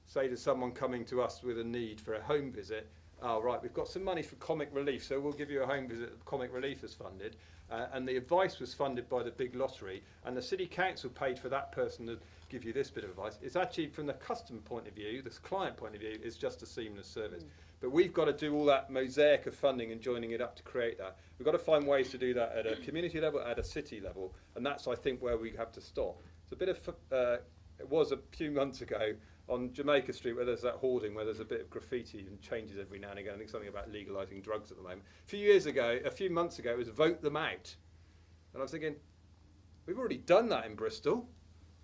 say to someone coming to us with a need for a home visit, oh right, we've got some money for comic relief, so we'll give you a home visit that comic relief is funded. And the advice was funded by the big lottery, and the city council paid for that person to give you this bit of advice. It's actually, from the customer point of view, the client point of view, it's just a seamless service. But we've got to do all that mosaic of funding and joining it up to create that. We've got to find ways to do that at a community level, at a city level, and that's, I think, where we have to stop. It's a bit of, it was a few months ago on Jamaica Street where there's that hoarding, where there's a bit of graffiti and changes every now and again. I think something about legalising drugs at the moment. A few months ago, it was vote them out. And I was thinking, we've already done that in Bristol.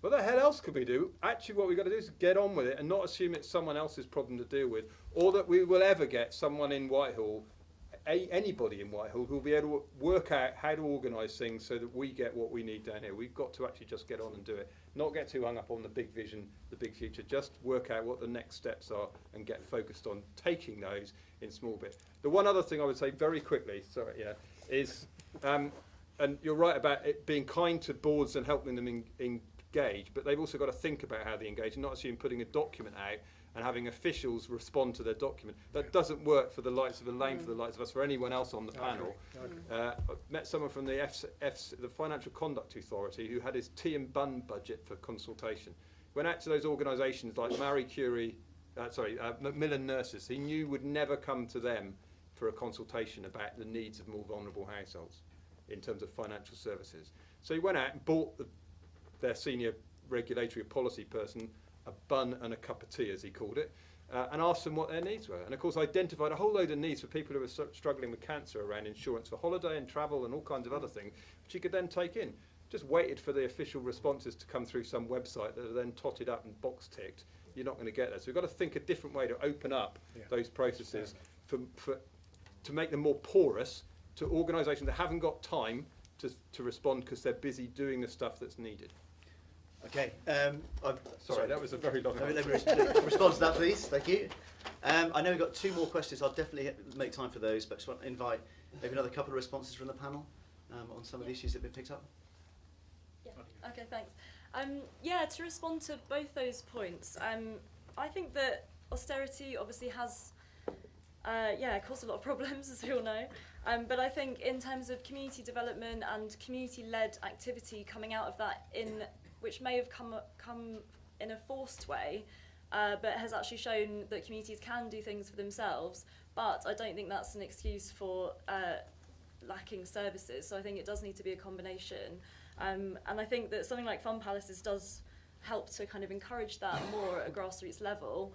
What the hell else could we do? Actually, what we've got to do is get on with it and not assume it's someone else's problem to deal with, or that we will ever get someone in Whitehall, anybody in Whitehall, who will be able to work out how to organise things so that we get what we need down here. We've got to actually just get on and do it. Not get too hung up on the big vision, the big future. Just work out what the next steps are and get focused on taking those in small bits. The one other thing I would say very quickly, is, and you're right about it being kind to boards and helping them engage, but they've also got to think about how they engage and not assume putting a document out and having officials respond to their document. That doesn't work for the likes of Elaine, for the likes of us, for anyone else on the panel. I met someone from the the Financial Conduct Authority who had his tea and bun budget for consultation. Went out to those organisations like Marie Curie, Macmillan Nurses. He knew would never come to them for a consultation about the needs of more vulnerable households in terms of financial services. So he went out and bought their senior regulatory policy person a bun and a cup of tea, as he called it, and asked them what their needs were. And of course identified a whole load of needs for people who were struggling with cancer around insurance for holiday and travel and all kinds of other things, which he could then take in. Just waited for the official responses to come through some website that are then totted up and box ticked. You're not going to get there. So we've got to think a different way to open up those processes to make them more porous to organisations that haven't got time to respond because they're busy doing the stuff that's needed. Okay. Sorry, that was a very long answer. Let me respond to that, please. Thank you. I know we've got two more questions. I'll definitely make time for those, but just want to invite maybe another couple of responses from the panel on some of the issues that have been picked up. Yeah. Okay, thanks. To respond to both those points, I think that austerity obviously has caused a lot of problems, as we all know. But I think in terms of community development and community-led activity coming out of that, which may have come in a forced way, but has actually shown that communities can do things for themselves. But I don't think that's an excuse for lacking services. So I think it does need to be a combination. And I think that something like Fun Palaces does help to kind of encourage that more at a grassroots level.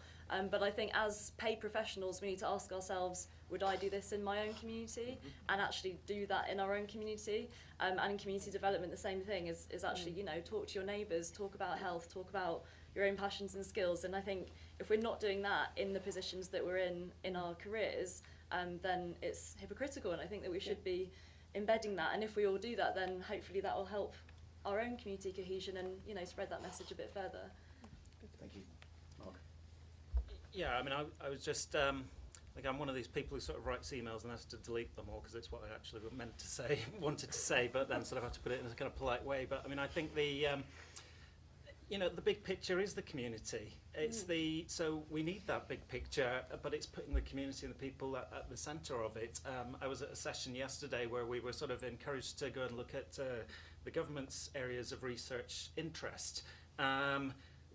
But I think as paid professionals, we need to ask ourselves, would I do this in my own community? And actually do that in our own community. And in community development, the same thing is actually, talk to your neighbours, talk about health, talk about your own passions and skills. And I think if we're not doing that in the positions that we're in our careers, then it's hypocritical. And I think that we should be embedding that. And if we all do that, then hopefully that will help our own community cohesion and, spread that message a bit further. Thank you. Mark? Yeah, I mean, I was just, I'm one of these people who sort of writes emails and has to delete them all because it's what I actually wanted to say, but then sort of have to put it in a kind of polite way. But I mean, I think the big picture is the community. It's so we need that big picture, but it's putting the community and the people at the centre of it. I was at a session yesterday where we were sort of encouraged to go and look at the government's areas of research interest,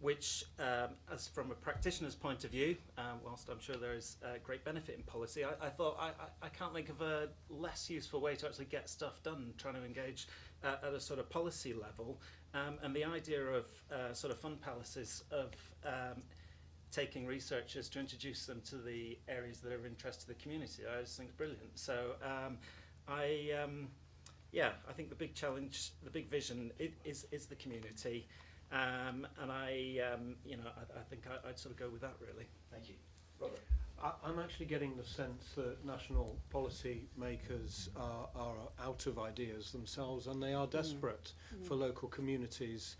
which, as from a practitioner's point of view, whilst I'm sure there is great benefit in policy, I thought I can't think of a less useful way to actually get stuff done, trying to engage at a sort of policy level. And the idea of sort of Fun Palaces, of taking researchers to introduce them to the areas that are of interest to the community, I just think is brilliant. So I think the big challenge, the big vision is the community. And I think I'd sort of go with that, really. Thank you. Robert? I'm actually getting the sense that national policy makers are out of ideas themselves, and they are desperate for local communities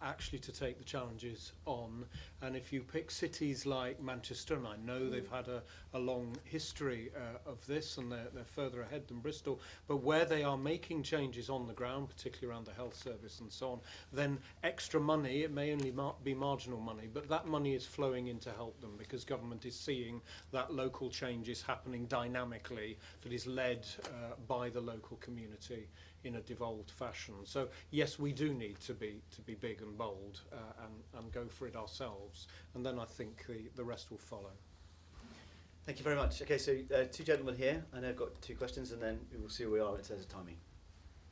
actually to take the challenges on. And if you pick cities like Manchester, and I know they've had a long history of this, and they're further ahead than Bristol, but where they are making changes on the ground, particularly around the health service and so on, then extra money, it may only be marginal money, but that money is flowing in to help them, because government is seeing that local change is happening dynamically, that is led by the local community in a devolved fashion. So yes, we do need to be big and bold and go for it ourselves, and then I think the rest will follow. Thank you very much. Okay, so two gentlemen here. I know I've got two questions, and then we will see where we are in terms of timing.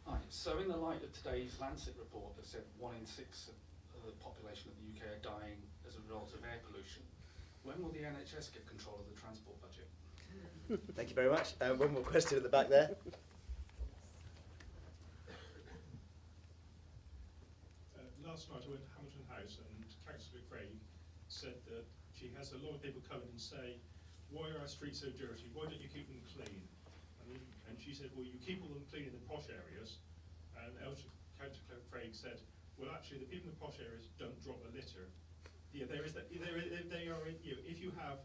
Hi. So in the light of today's Lancet report that said 1 in 6 of the population of the UK are dying as a result of air pollution, when will the NHS get control of the transport budget? Thank you very much. One more question at the back there. Last night I went to Hamilton House, and Councillor Craig said that she has a lot of people come in and say, why are our streets so dirty? Why don't you keep them clean? And she said, well, you keep all them clean in the posh areas. And Councillor Craig said, well, actually, the people in the posh areas don't drop a litter. Yeah, there is that. They are. If you have,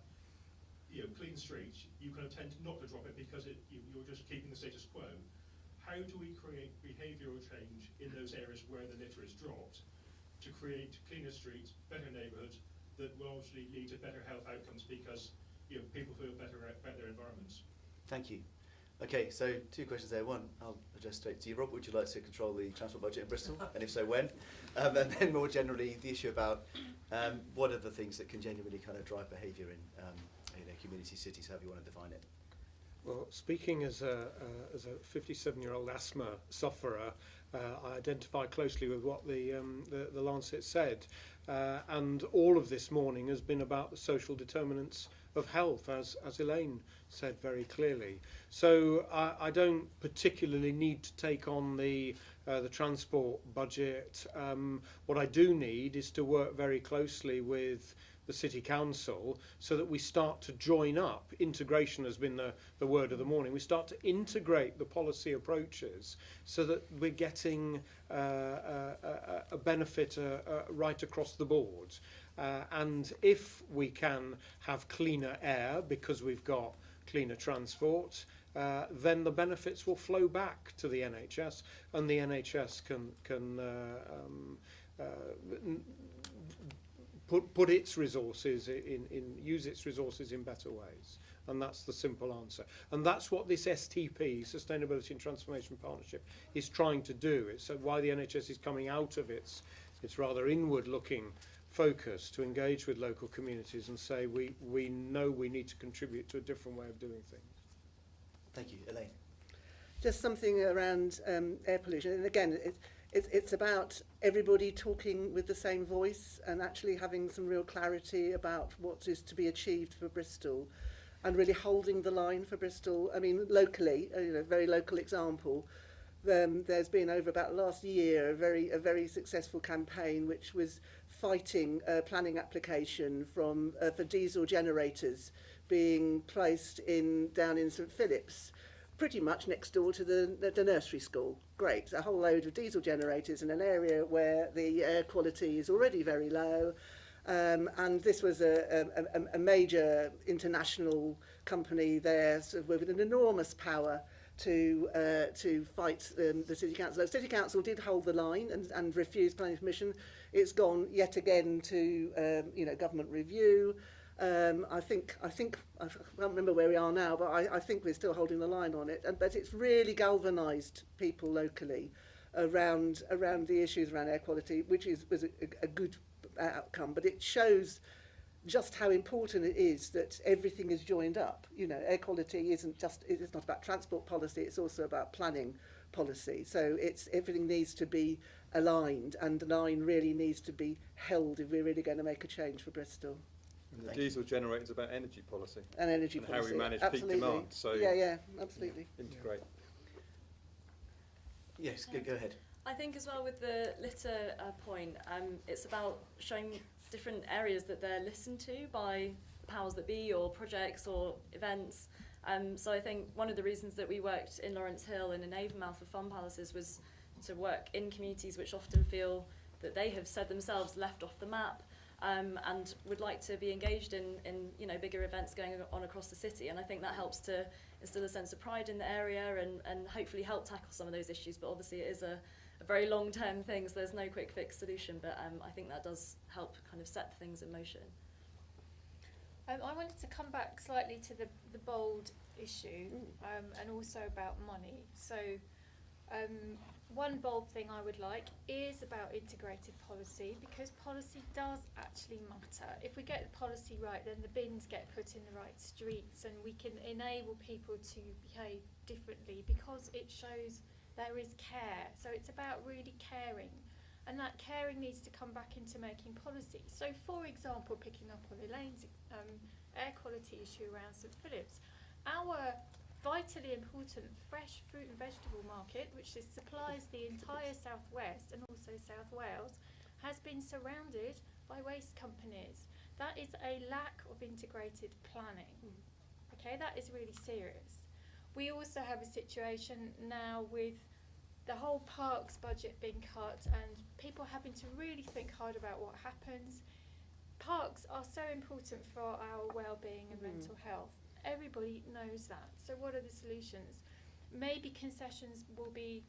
clean streets, you can tend not to drop it because you're just keeping the status quo. How do we create behavioural change in those areas where the litter is dropped to create cleaner streets, better neighbourhoods that will obviously lead to better health outcomes because people feel better about their environments? Thank you. Okay, so two questions there. One, I'll address straight to you, Rob. Would you like to control the transport budget in Bristol? And if so, when? And then more generally, the issue about what are the things that can genuinely kind of drive behaviour in community cities, however you want to define it. Well, speaking as a 57-year-old asthma sufferer, I identify closely with what the Lancet said, and all of this morning has been about the social determinants of health, as Elaine said very clearly. So I don't particularly need to take on the transport budget. What I do need is to work very closely with the City Council so that we start to join up. Integration has been the word of the morning. We start to integrate the policy approaches so that we're getting a benefit right across the board. And if we can have cleaner air because we've got cleaner transport, then the benefits will flow back to the NHS, and the NHS can put its resources use its resources in better ways. And that's the simple answer. And that's what this STP, Sustainability and Transformation Partnership, is trying to do. It's why the NHS is coming out of its rather inward-looking focus to engage with local communities and say we know we need to contribute to a different way of doing things. Thank you. Elaine? Just something around air pollution. And again, it's about everybody talking with the same voice and actually having some real clarity about what is to be achieved for Bristol and really holding the line for Bristol. I mean, locally, very local example, there's been over about last year a very successful campaign which was fighting a planning application for diesel generators being placed down in St Philip's, pretty much next door to the nursery school. Great, a whole load of diesel generators in an area where the air quality is already very low. And this was a major international company there, sort of with an enormous power to fight the City Council. The City Council did hold the line and refuse planning permission. It's gone yet again to government review. I can't remember where we are now, but I think we're still holding the line on it. But it's really galvanised people locally around the issues around air quality, which was a good outcome. But it shows just how important it is that everything is joined up. Air quality it's not about transport policy, it's also about planning policy. So everything needs to be aligned, and the line really needs to be held if we're really going to make a change for Bristol. And the diesel generator is about energy policy. And energy policy. How we manage absolutely. peak demand. So yeah, absolutely. Integrate. Yes, go ahead. I think as well with the litter point, it's about showing different areas that they're listened to by the powers that be or projects or events. So I think one of the reasons that we worked in Lawrence Hill and in Avonmouth with Fun Palaces was to work in communities which often feel that they have said themselves left off the map, and would like to be engaged in bigger events going on across the city. And I think that helps to instill a sense of pride in the area and hopefully help tackle some of those issues. But obviously it is a very long-term thing, so there's no quick fix solution, but I think that does help kind of set things in motion. I wanted to come back slightly to the bold issue, and also about money. So one bold thing I would like is about integrated policy, because policy does actually matter. If we get the policy right, then the bins get put in the right streets and we can enable people to behave differently because it shows there is care. So it's about really caring, and that caring needs to come back into making policy. So for example, picking up on Elaine's air quality issue around St Philip's, our vitally important fresh fruit and vegetable market, which supplies the entire southwest and also South Wales, has been surrounded by waste companies. That is a lack of integrated planning. Okay, that is really serious. We also have a situation now with the whole parks budget being cut and people having to really think hard about what happens. Parks are so important for our well-being and mental health. Everybody knows that. So what are the solutions? Maybe concessions will be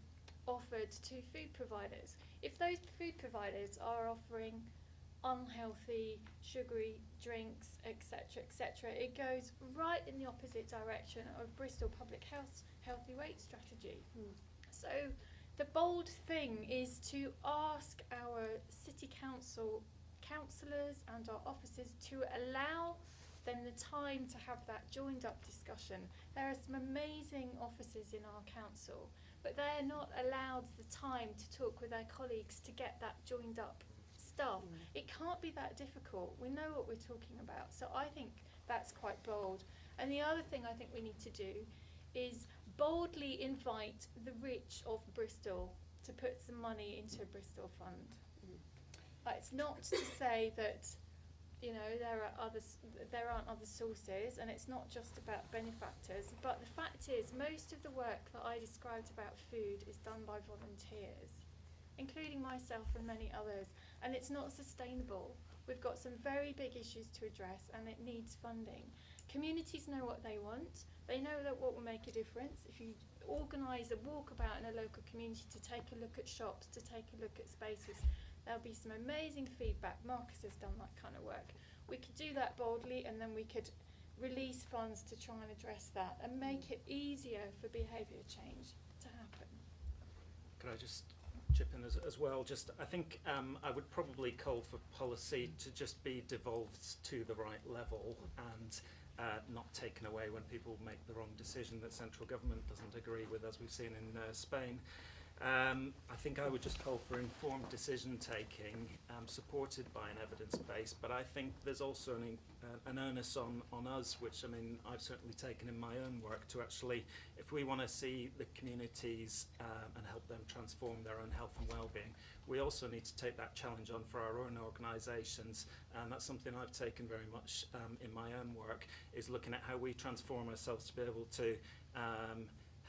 offered to food providers. If those food providers are offering unhealthy, sugary drinks, etc., etc., it goes right in the opposite direction of Bristol Public Health's healthy weight strategy. So the bold thing is to ask our city council councillors and our officers to allow them the time to have that joined up discussion. There are some amazing officers in our council, but they're not allowed the time to talk with their colleagues to get that joined up stuff. It can't be that difficult. We know what we're talking about. So I think that's quite bold. And the other thing I think we need to do is boldly invite the rich of Bristol to put some money into a Bristol fund. It's not to say that there aren't other sources, and it's not just about benefactors, but the fact is most of the work that I described about food is done by volunteers, including myself and many others, and it's not sustainable. We've got some very big issues to address and it needs funding. Communities know what they want. They know that what will make a difference. If you organise a walkabout in a local community to take a look at shops, to take a look at spaces, there'll be some amazing feedback. Marcus has done that kind of work. We could do that boldly, and then we could release funds to try and address that and make it easier for behaviour change to happen. Could I just chip in as well? I think I would probably call for policy to just be devolved to the right level and not taken away when people make the wrong decision that central government doesn't agree with, as we've seen in Spain. I think I would just call for informed decision taking, supported by an evidence base, but I think there's also an onus on us, which I've certainly taken in my own work, to actually, if we want to see the communities and help them transform their own health and well-being, we also need to take that challenge on for our own organisations, and that's something I've taken very much in my own work, is looking at how we transform ourselves to be able to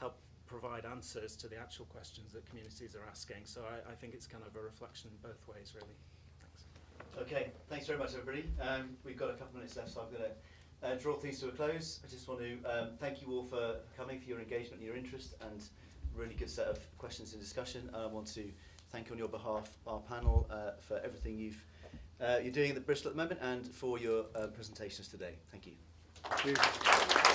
help provide answers to the actual questions that communities are asking. So I think it's kind of a reflection both ways, really. Thanks. Okay, thanks very much, everybody. We've got a couple of minutes left, so I'm going to draw things to a close. I just want to thank you all for coming, for your engagement and your interest, and really good set of questions and discussion. I want to thank on your behalf our panel for everything you're doing at the Bristol at the moment, and for your presentations today. Thank you. Thank you.